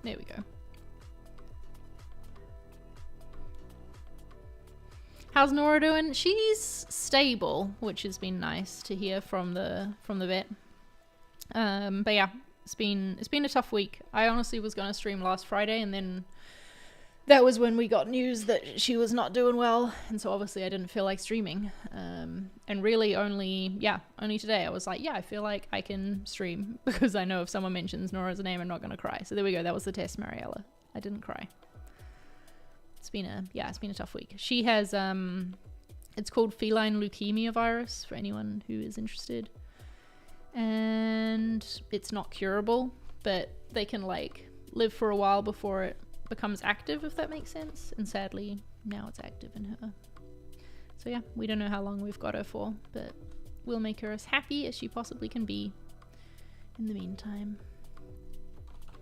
There we go. How's Nora doing? She's stable, which has been nice to hear from the vet. But yeah, it's been a tough week. I honestly was going to stream last Friday, and then that was when we got news that she was not doing well, and so obviously I didn't feel like streaming. And really only today I was like, yeah, I feel like I can stream because I know if someone mentions Nora's name, I'm not going to cry. So there we go. That was the test, Mariella. I didn't cry. It's been a tough week. She has it's called feline leukemia virus for anyone who is interested, and it's not curable. but they can like live for a while before it becomes active, if that makes sense. And sadly, now it's active in her. So yeah, we don't know how long we've got her for, but we'll make her as happy as she possibly can be in the meantime.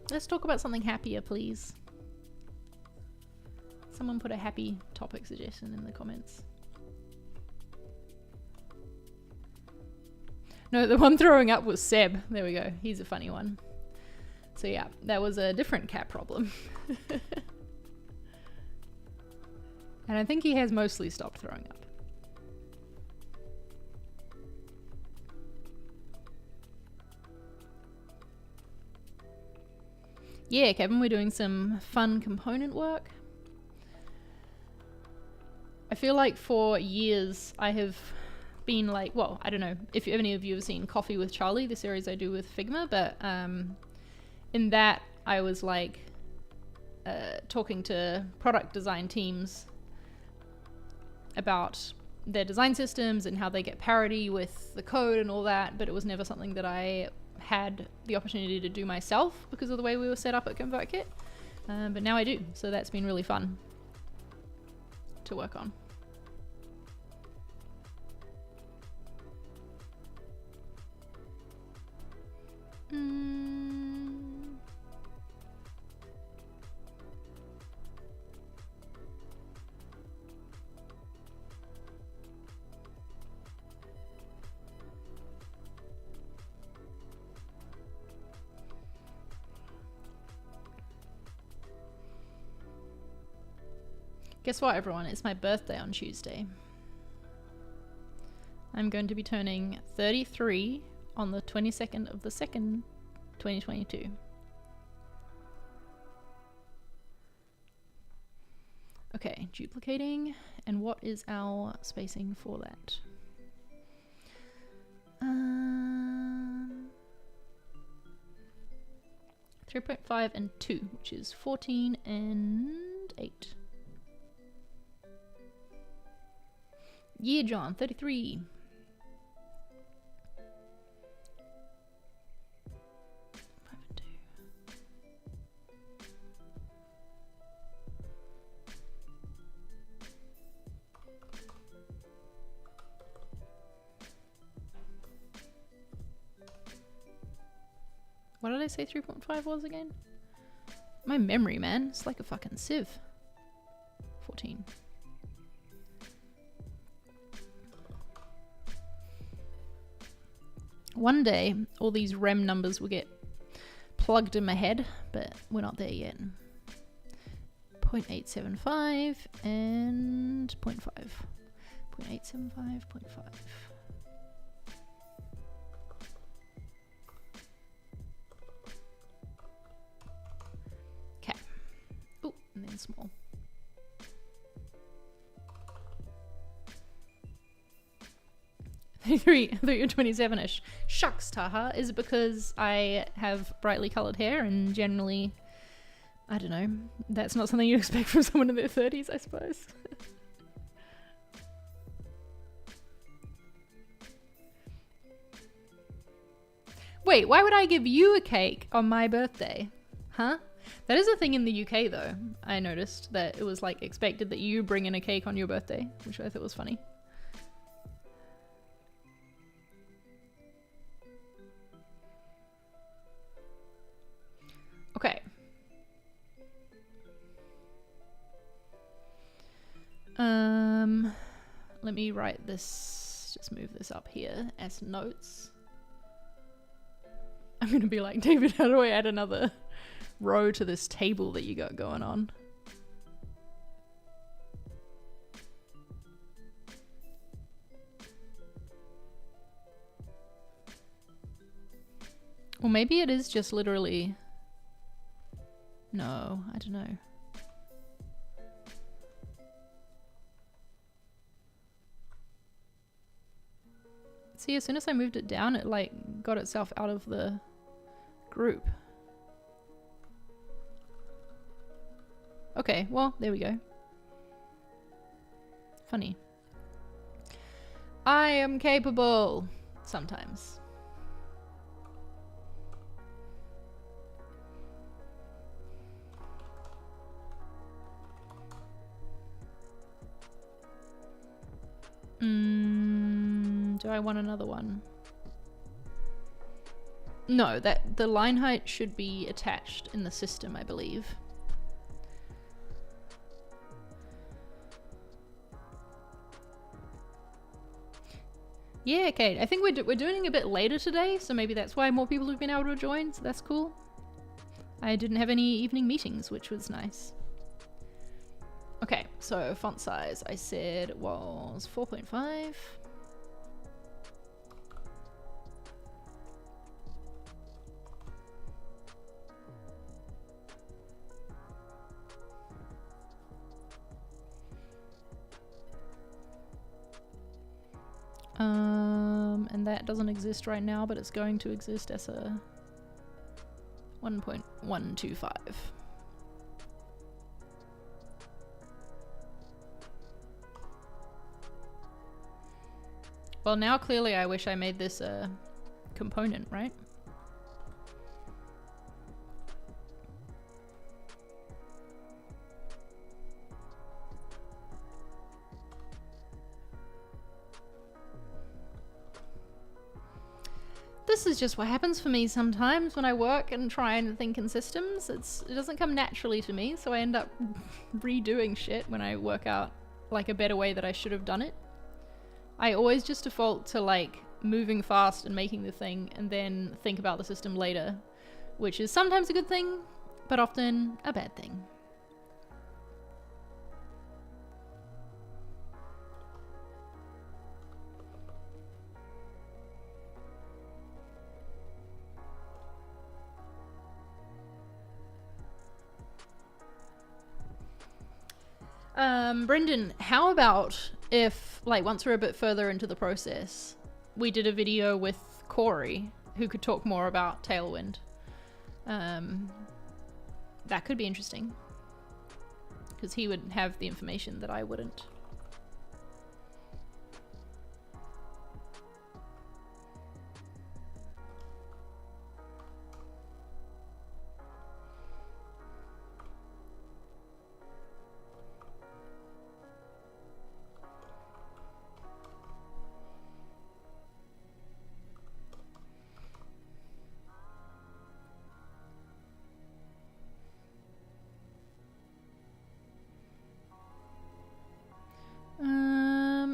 Let's talk about something happier, please. Someone put a happy topic suggestion in the comments. No, the one throwing up was Seb. There we go. He's a funny one. So yeah, that was a different cat problem. And I think he has mostly stopped throwing up. Yeah, Kevin, we're doing some fun component work. I feel like for years I have been like, well, I don't know if any of you have seen Coffee with Charlie, the series I do with Figma, but in that I was like talking to product design teams about their design systems and how they get parity with the code and all that, but it was never something that I had the opportunity to do myself because of the way we were set up at ConvertKit, but now I do, so that's been really fun to work on. Guess what, everyone? It's my birthday on Tuesday. I'm going to be turning 33 on the 22nd of the 2nd, 2022. Okay, duplicating. And what is our spacing for that? 3.5 and 2, which is 14 and 8. Yeah, John, 33. What did I say 3.5 was again? My memory, man. It's like a fucking sieve. 14. One day, all these REM numbers will get plugged in my head, but we're not there yet. 0.875 and 0.5. 0.875, 0.5. Okay. Oh, and then small. I thought you're 27-ish. Shucks, Taha. Is it because I have brightly coloured hair and generally, I don't know, that's not something you expect from someone in their 30s, I suppose. Wait, why would I give you a cake on my birthday? Huh? That is a thing in the UK though. I noticed that it was like expected that you bring in a cake on your birthday, which I thought was funny. Okay. Let me write this, just move this up here as notes. I'm gonna be like, David, how do I add another row to this table that you got going on? Or maybe it is just literally... No, I don't know. See, as soon as I moved it down, it like got itself out of the group. Okay, well, there we go. Funny. I am capable. Sometimes. Do I want another one? No, that the line height should be attached in the system, I believe. Yeah, okay. I think we're doing a bit later today, so maybe that's why more people have been able to join, so that's cool. I didn't have any evening meetings, which was nice. Okay, so font size I said was 4.5. And that doesn't exist right now, but it's going to exist as a 1.125. Well, now clearly I wish I made this a component, right? This is just what happens for me sometimes when I work and try and think in systems. It doesn't come naturally to me, so I end up redoing shit when I work out like a better way that I should have done it. I always just default to like moving fast and making the thing and then think about the system later, which is sometimes a good thing, but often a bad thing. Brendan, how about if, like, once we're a bit further into the process, we did a video with Corey, who could talk more about Tailwind? That could be interesting, because he would have the information that I wouldn't.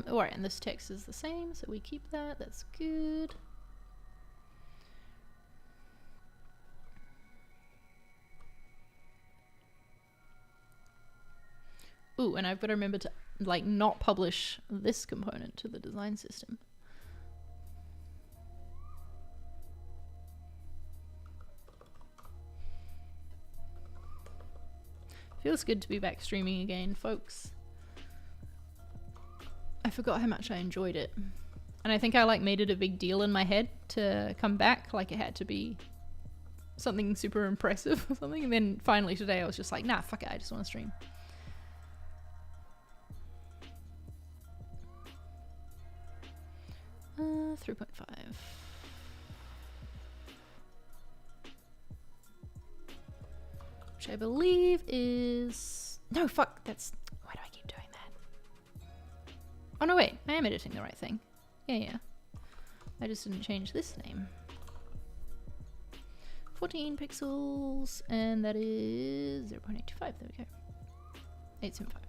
Alright, and this text is the same, so we keep that. That's good. Ooh, and I've got to remember to, like, not publish this component to the design system. Feels good to be back streaming again, folks. I forgot how much I enjoyed it. And I think I like made it a big deal in my head to come back, like it had to be something super impressive or something. And then finally today I was just like, nah, fuck it, I just want to stream. Uh, 3.5. Which I believe is... No, fuck, that's... Why do I keep doing that? Oh no, wait, I am editing the right thing. Yeah. I just didn't change this name. 14 pixels, and that is 0.825, there we go. 875.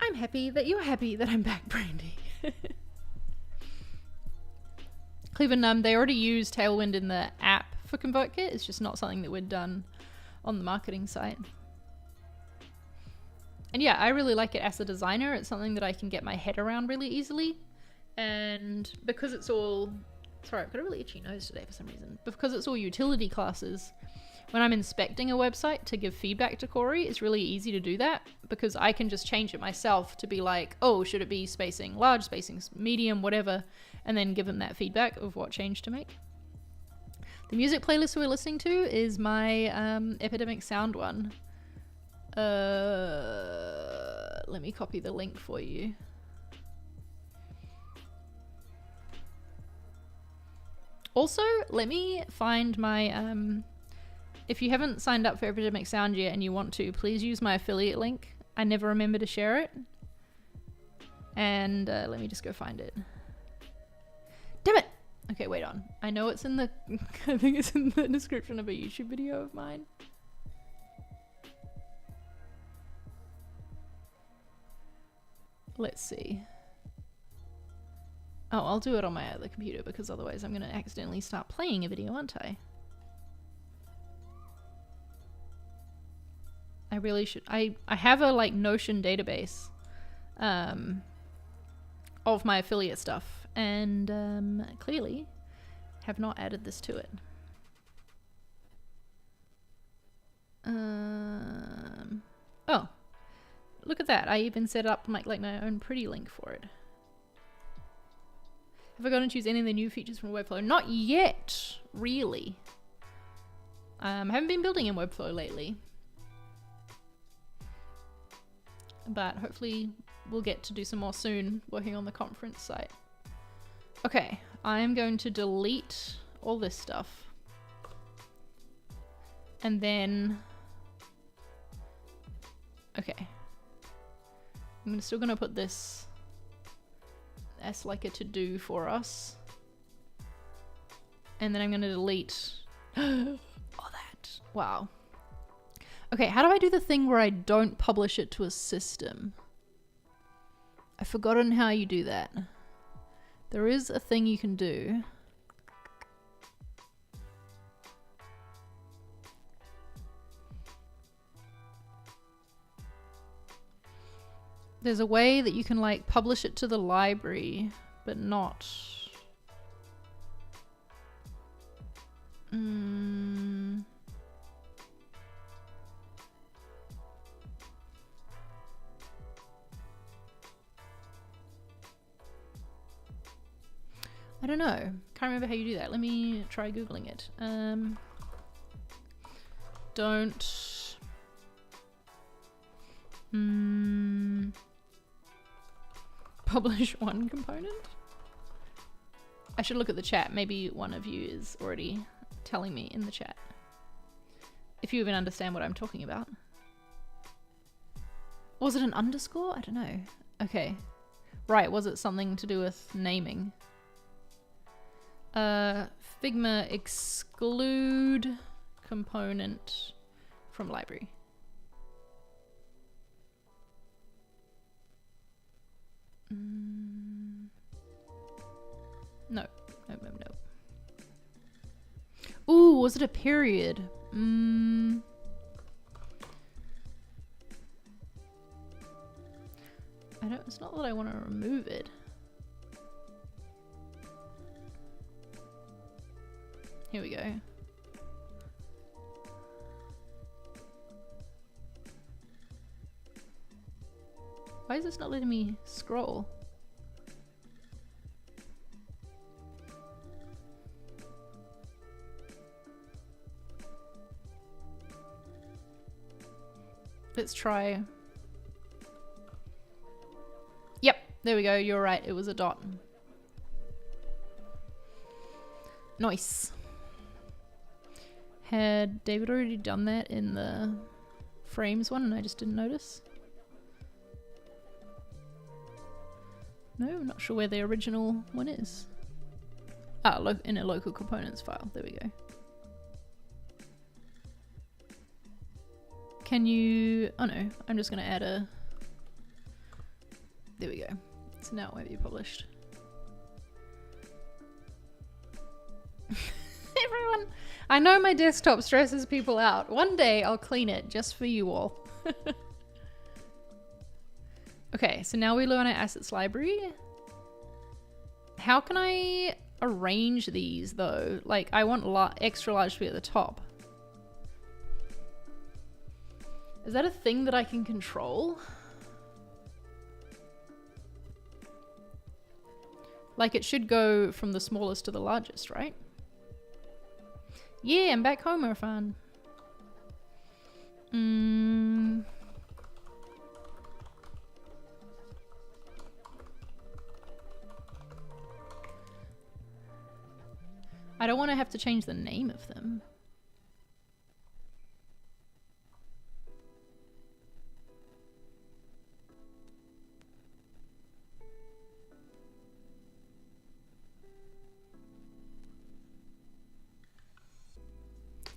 I'm happy that you're happy that I'm back, Brandy. Cleveland, they already use Tailwind in the app for ConvertKit. It's just not something that we'd done on the marketing site. And yeah, I really like it as a designer. It's something that I can get my head around really easily. And because it's all... Sorry, I've got a really itchy nose today for some reason. But because it's all utility classes, when I'm inspecting a website to give feedback to Corey, it's really easy to do that because I can just change it myself to be like, oh, should it be spacing large, spacing medium, whatever, and then give him that feedback of what change to make. The music playlist we're listening to is my Epidemic Sound one. Let me copy the link for you. Also, let me find my, if you haven't signed up for Epidemic Sound yet and you want to, please use my affiliate link. I never remember to share it. And let me just go find it. Damn it! Okay, wait on. I know it's in the, I think it's in the description of a YouTube video of mine. Let's see. Oh, I'll do it on my other computer because otherwise I'm going to accidentally start playing a video, aren't I? I really should. I have a like Notion database of my affiliate stuff, and clearly have not added this to it. Oh, look at that. I even set up like my own pretty link for it. Have I gone to choose any of the new features from Webflow? Not yet, really. I haven't been building in Webflow lately. But hopefully we'll get to do some more soon, working on the conference site. Okay, I'm going to delete all this stuff. And then... Okay. I'm still gonna put this as like a to-do for us. And then I'm gonna delete all that. Wow. Okay, how do I do the thing where I don't publish it to a system? I've forgotten how you do that. There is a thing you can do. There's a way that you can like publish it to the library, but not... I don't know. Can't remember how you do that. Let me try Googling it. Don't... Publish one component? I should look at the chat. Maybe one of you is already telling me in the chat. If you even understand what I'm talking about. Was it an underscore? I don't know. Okay. Right, was it something to do with naming? Figma exclude component from library. No. No. Ooh, was it a period? I don't, it's not that I want to remove it. Here we go. Why is this not letting me scroll? Let's try. Yep, there we go. You're right. It was a dot. Nice. Had David already done that in the frames one and I just didn't notice? No, I'm not sure where the original one is. Ah, in a local components file. There we go. Can you... Oh no, I'm just going to add a... There we go. So now it won't be published. Everyone, I know my desktop stresses people out. One day I'll clean it just for you all. Okay, so now we learn our assets library. How can I arrange these though? Like I want extra large to be at the top. Is that a thing that I can control? Like it should go from the smallest to the largest, right? Yeah, I'm back home, Irfan. I don't want to have to change the name of them.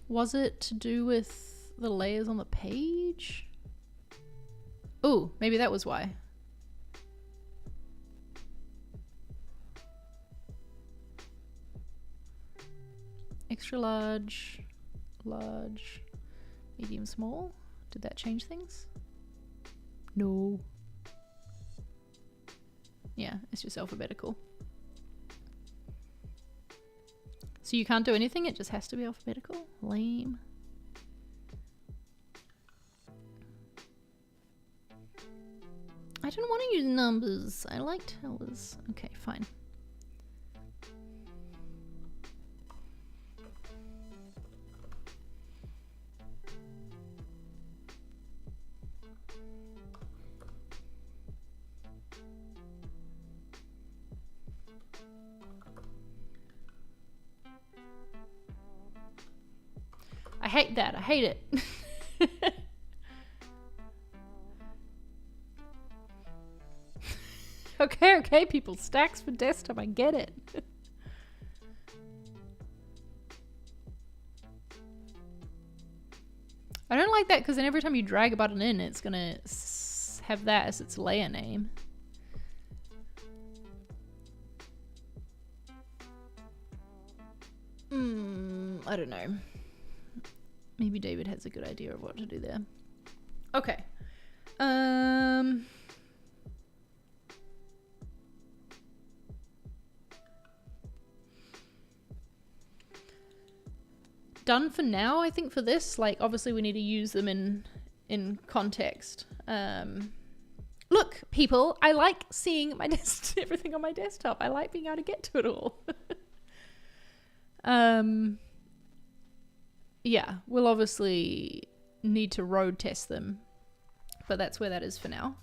Was it to do with the layers on the page? Oh, maybe that was why. Extra large, large, medium, small. Did that change things? No. Yeah, it's just alphabetical. So you can't do anything, it just has to be alphabetical? Lame. I don't want to use numbers. I like towers. Okay, fine. I hate that. I hate it. Okay, people. Stacks for desktop. I get it. I don't like that because then every time you drag a button in, it's going to have that as its layer name. I don't know. Maybe David has a good idea of what to do there. Okay. Done for now, I think, for this. Like, obviously we need to use them in context. Look, people, I like seeing my everything on my desktop. I like being able to get to it all. Yeah, we'll obviously need to road test them, but that's where that is for now.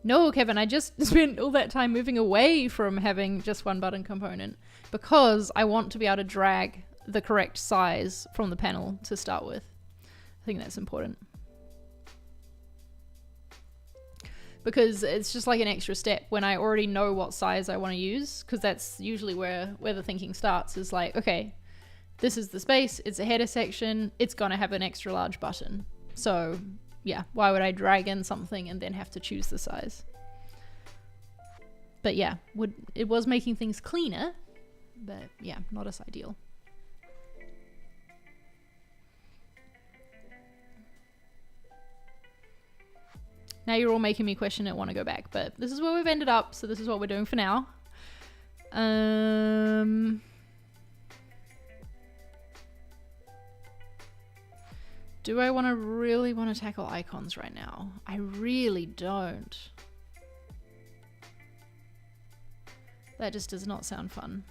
No, Kevin, I just spent all that time moving away from having just one button component because I want to be able to drag the correct size from the panel to start with. I think that's important. Because it's just like an extra step when I already know what size I want to use, because that's usually where the thinking starts, is like, okay, this is the space, it's a header section, it's gonna have an extra large button. So yeah, why would I drag in something and then have to choose the size? But yeah, it was making things cleaner, but yeah, not as ideal. Now you're all making me question it, want to go back, but this is where we've ended up, so this is what we're doing for now. Do I really want to tackle icons right now? I really don't. That just does not sound fun.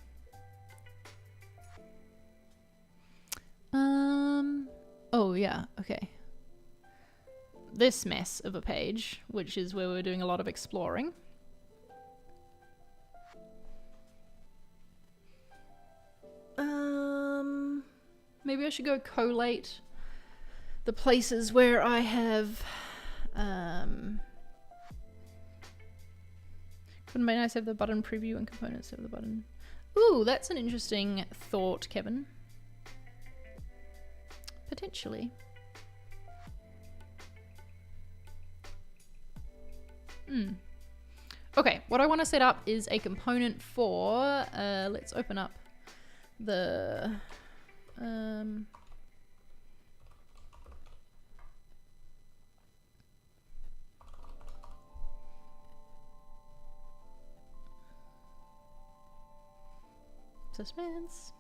Oh yeah, okay. This mess of a page, which is where we're doing a lot of exploring. Maybe I should go collate the places where I have couldn't it be nice to have the button preview and components of the button. Ooh, that's an interesting thought, Kevin. Potentially. Okay, what I want to set up is a component for, let's open up the, suspense.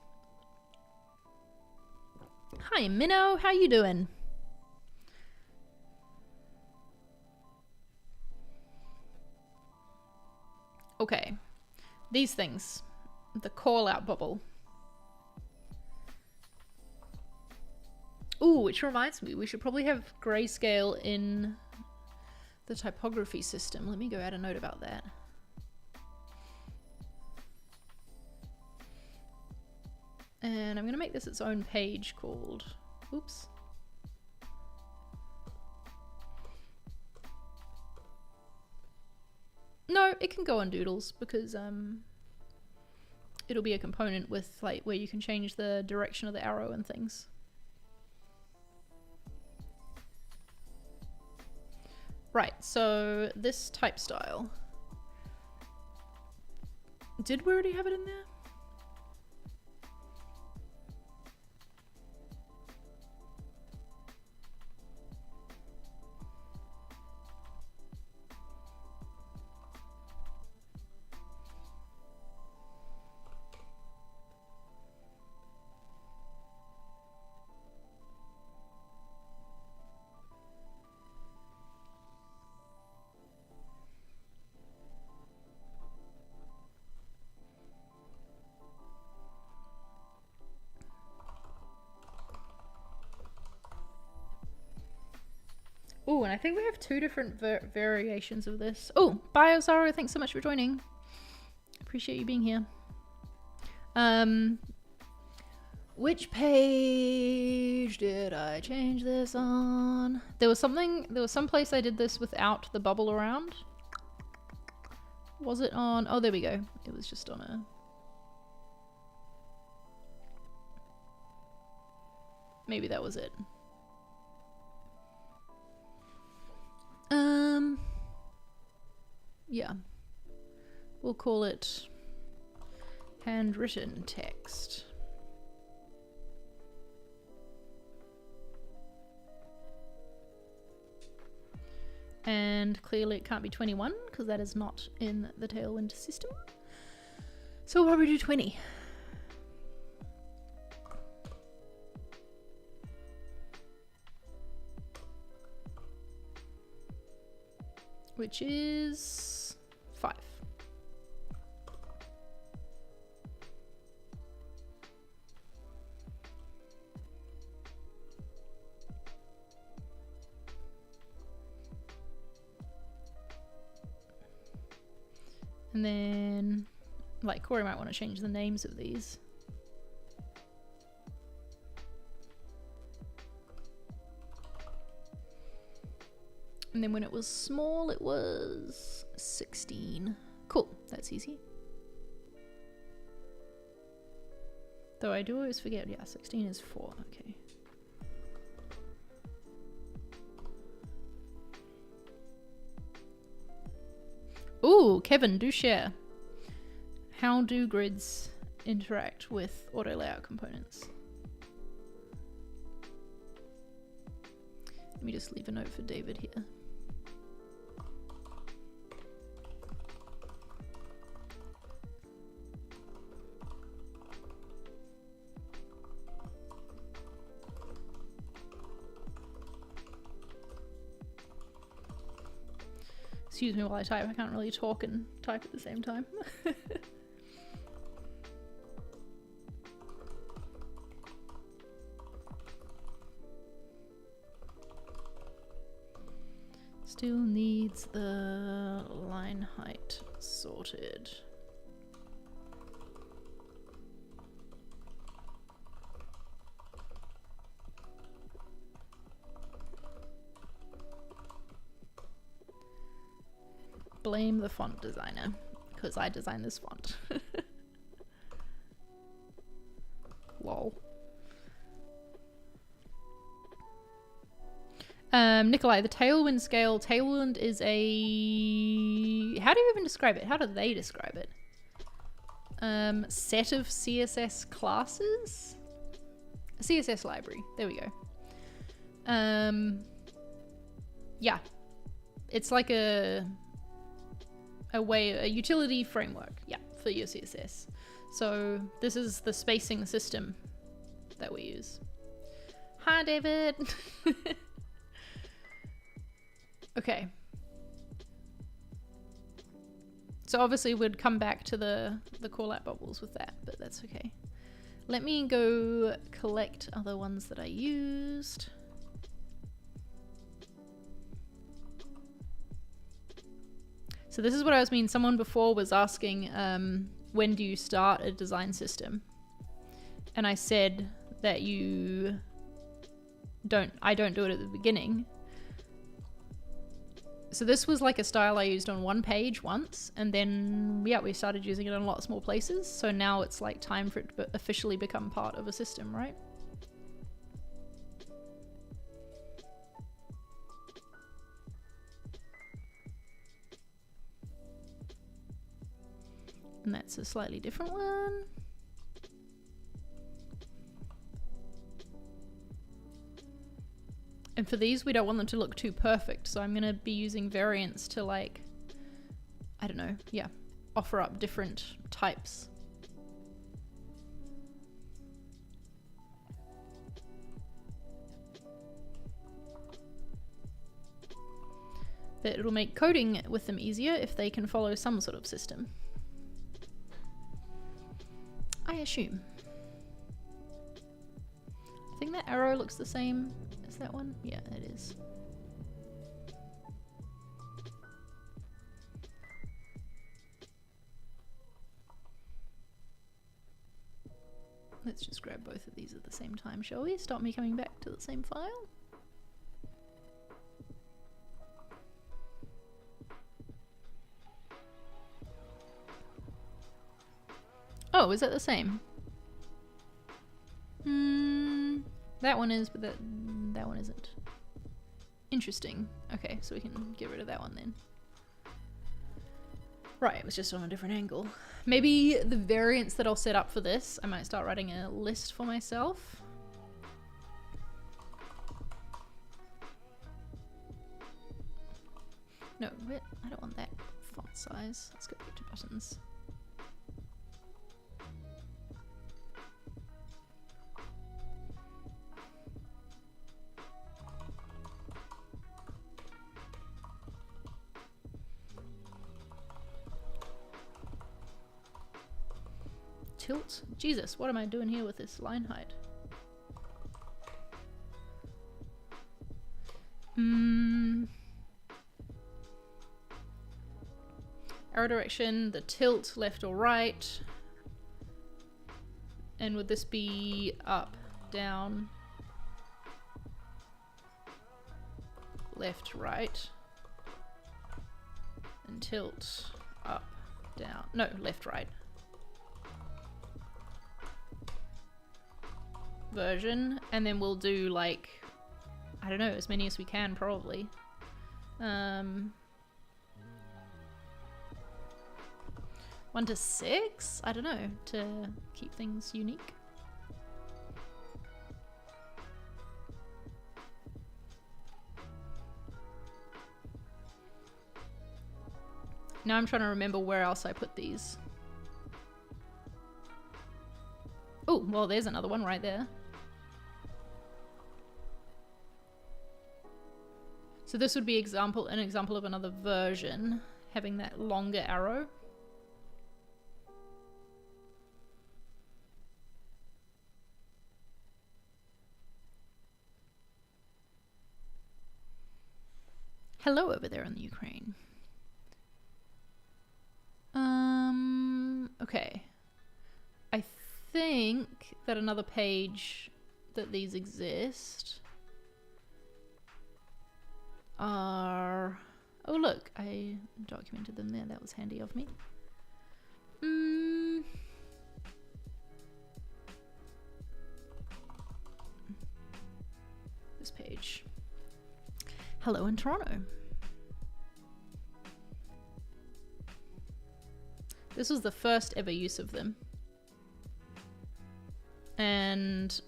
Hi, Minnow, how you doing? Okay, these things, the Callout bubble. Ooh, which reminds me, we should probably have grayscale in the typography system. Let me go add a note about that. And I'm gonna make this its own page called, oops. No, it can go on Doodles because it'll be a component with like where you can change the direction of the arrow and things. Right, so this type style. Did we already have it in there? Oh, and I think we have two different variations of this. Oh, Biozaro, thanks so much for joining. Appreciate you being here. Which page did I change this on? There was some place I did this without the bubble around. Was it on? Oh, there we go. It was just on a... Maybe that was it. Yeah. We'll call it handwritten text. And clearly it can't be 21 because that is not in the Tailwind system. So we'll probably do 20. Which is 5. And then, like, Corey might want to change the names of these. And then when it was small, it was 16. Cool, that's easy. Though I do always forget, yeah, 16 is 4, okay. Ooh, Kevin, do share. How do grids interact with auto layout components? Let me just leave a note for David here. Excuse me while I type, I can't really talk and type at the same time. Still needs the line height sorted. Blame the font designer, because I designed this font. Lol. Nikolai, the Tailwind scale. Tailwind is a... How do you even describe it? How do they describe it? Set of CSS classes? A CSS library. There we go. Yeah. It's like a utility framework, yeah, for your CSS. So this is the spacing system that we use. Hi, David. Okay. So obviously we'd come back to the callout bubbles with that, but that's okay. Let me go collect other ones that I used. So this is what I was meaning. Someone before was asking, when do you start a design system? And I said that I don't do it at the beginning. So this was like a style I used on one page once, and then yeah, we started using it in lots more places. So now it's like time for it to officially become part of a system, right? And that's a slightly different one. And for these, we don't want them to look too perfect, so I'm going to be using variants to, like, I don't know, yeah, offer up different types. That it'll make coding with them easier if they can follow some sort of system. I assume. I think that arrow looks the same as that one. Yeah, it is. Let's just grab both of these at the same time, shall we? Stop me coming back to the same file. Oh, is that the same? That one is, but that one isn't. Interesting. Okay, so we can get rid of that one then. Right, it was just on a different angle. Maybe the variants that I'll set up for this, I might start writing a list for myself. No, I don't want that font size. Let's go back to buttons. Tilt? Jesus, what am I doing here with this line height? Arrow direction, the tilt, left or right. And would this be up, down, left, right? And tilt, up, down. No, left, right. Version, and then we'll do like, I don't know, as many as we can probably. 1 to 6? I don't know, to keep things unique. Now I'm trying to remember where else I put these. Oh, well, there's another one right there. So this would be an example of another version, having that longer arrow. Hello over there in the Ukraine. Okay. I think that another page that these exist are... Oh look, I documented them there. That was handy of me. This page. Hello in Toronto. This was the first ever use of them. And,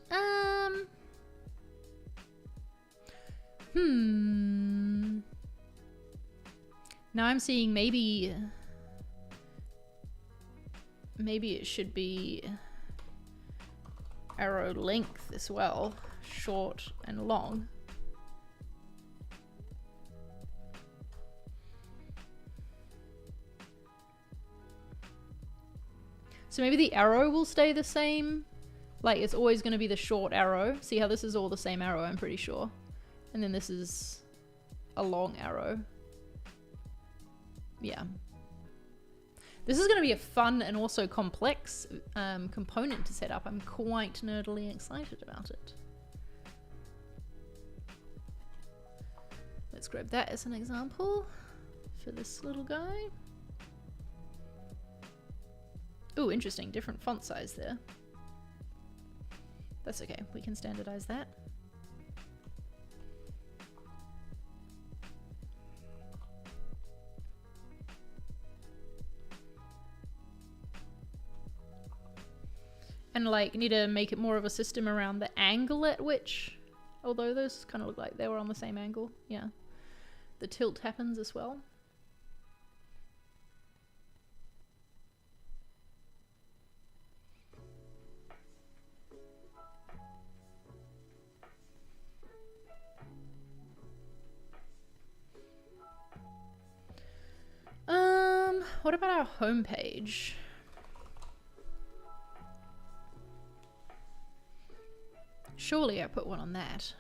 now I'm seeing maybe it should be arrow length as well, short and long. So maybe the arrow will stay the same. Like it's always going to be the short arrow. See how this is all the same arrow, I'm pretty sure. And then this is a long arrow. Yeah. This is going to be a fun and also complex component to set up. I'm quite nerdily excited about it. Let's grab that as an example for this little guy. Ooh, interesting, different font size there. That's okay, we can standardize that. And like, need to make it more of a system around the angle at which, although those kind of look like they were on the same angle, yeah. The tilt happens as well. What about our homepage? Surely I put one on that.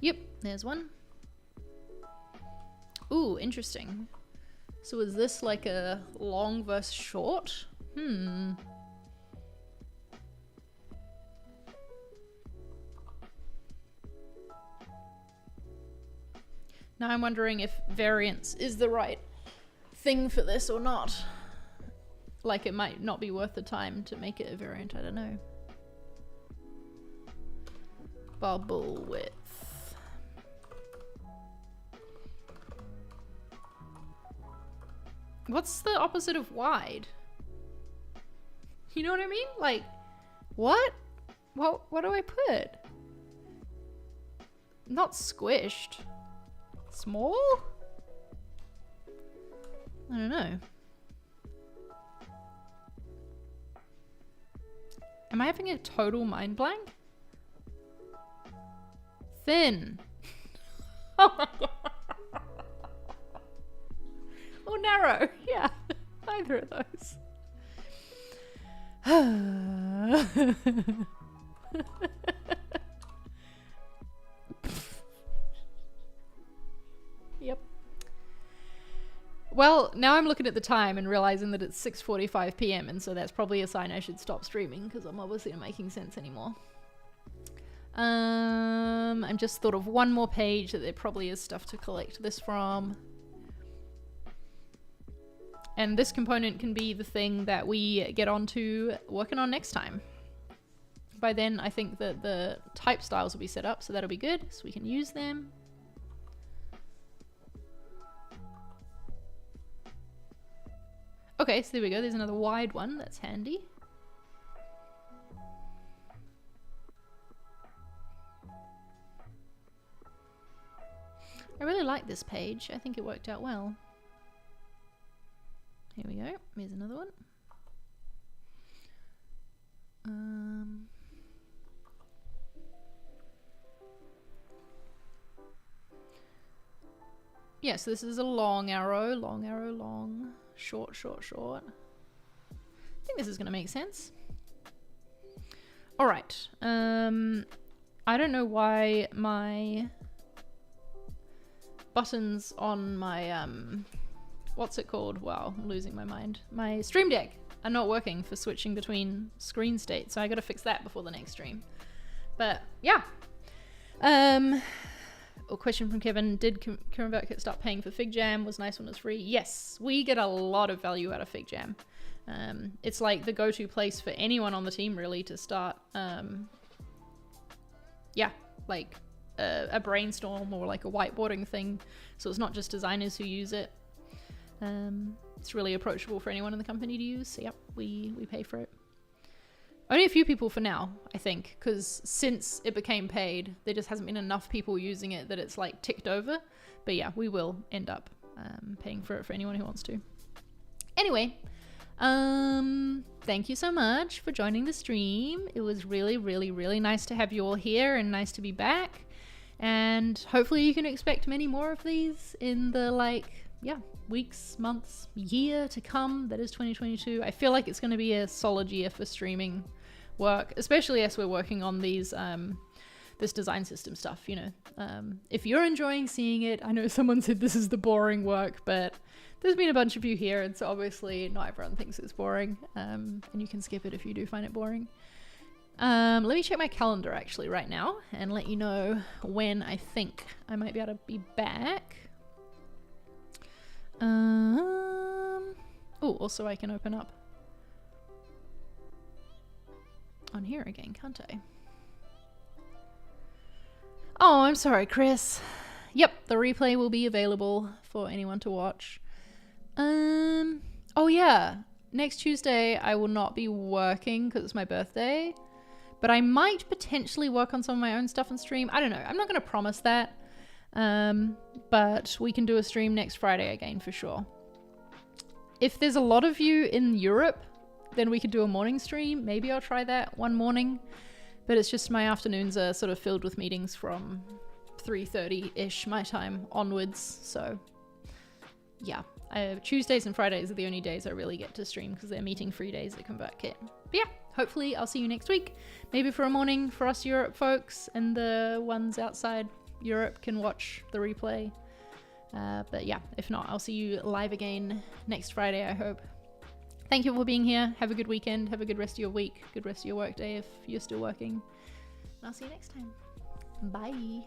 Yep, there's one. Ooh, interesting. So is this like a long versus short? Now I'm wondering if variance is the right thing for this or not. Like, it might not be worth the time to make it a variant, I don't know. Bubble width. What's the opposite of wide? You know what I mean? Like, what? What do I put? Not squished. Small? I don't know. Am I having a total mind blank? Thin. Oh my god. Or narrow. Yeah. Either of those. Yep. Well, now I'm looking at the time and realizing that it's 6:45 p.m. and so that's probably a sign I should stop streaming because I'm obviously not making sense anymore. I'm just thought of one more page that there probably is stuff to collect this from. And this component can be the thing that we get onto working on next time. By then, I think that the type styles will be set up, so that'll be good, so we can use them. Okay, so there we go. There's another wide one. That's handy. I really like this page. I think it worked out well. Here we go. Here's another one. Yeah, so this is a long arrow, long, short, short, short. I think this is going to make sense. All right. I don't know why my buttons on my what's it called? Wow, I'm losing my mind. My Stream Deck are not working for switching between screen states, so I got to fix that before the next stream. But yeah. A question from Kevin, did Kit start paying for FigJam? Was nice when it was free? Yes, we get a lot of value out of FigJam. It's like the go-to place for anyone on the team really to start, yeah, like a brainstorm or like a whiteboarding thing. So it's not just designers who use it. It's really approachable for anyone in the company to use. So yep, we pay for it. Only a few people for now, I think, because since it became paid, there just hasn't been enough people using it that it's like ticked over. But yeah, we will end up paying for it for anyone who wants to. Anyway, thank you so much for joining the stream. It was really, really, really nice to have you all here and nice to be back. And hopefully you can expect many more of these in the weeks, months, year to come. That is 2022. I feel like it's going to be a solid year for streaming work, especially as we're working on these this design system stuff, you know. If you're enjoying seeing it, I know someone said this is the boring work, but there's been a bunch of you here, and so obviously not everyone thinks it's boring, and you can skip it if you do find it boring. Let me check my calendar actually right now and let you know when I think I might be able to be back. Oh, also I can open up on here again, can't I? Oh, I'm sorry, Chris. Yep, the replay will be available for anyone to watch. Oh yeah, next Tuesday I will not be working because it's my birthday, but I might potentially work on some of my own stuff and stream. I don't know. I'm not going to promise that, but we can do a stream next Friday again for sure. If there's a lot of you in Europe, then we could do a morning stream. Maybe I'll try that one morning, but it's just my afternoons are sort of filled with meetings from 3:30-ish my time onwards. So yeah, Tuesdays and Fridays are the only days I really get to stream because they're meeting free days at ConvertKit. But yeah, hopefully I'll see you next week. Maybe for a morning for us Europe folks, and the ones outside Europe can watch the replay. But yeah, if not, I'll see you live again next Friday, I hope. Thank you for being here. Have a good weekend. Have a good rest of your week. Good rest of your work day if you're still working. And I'll see you next time. Bye.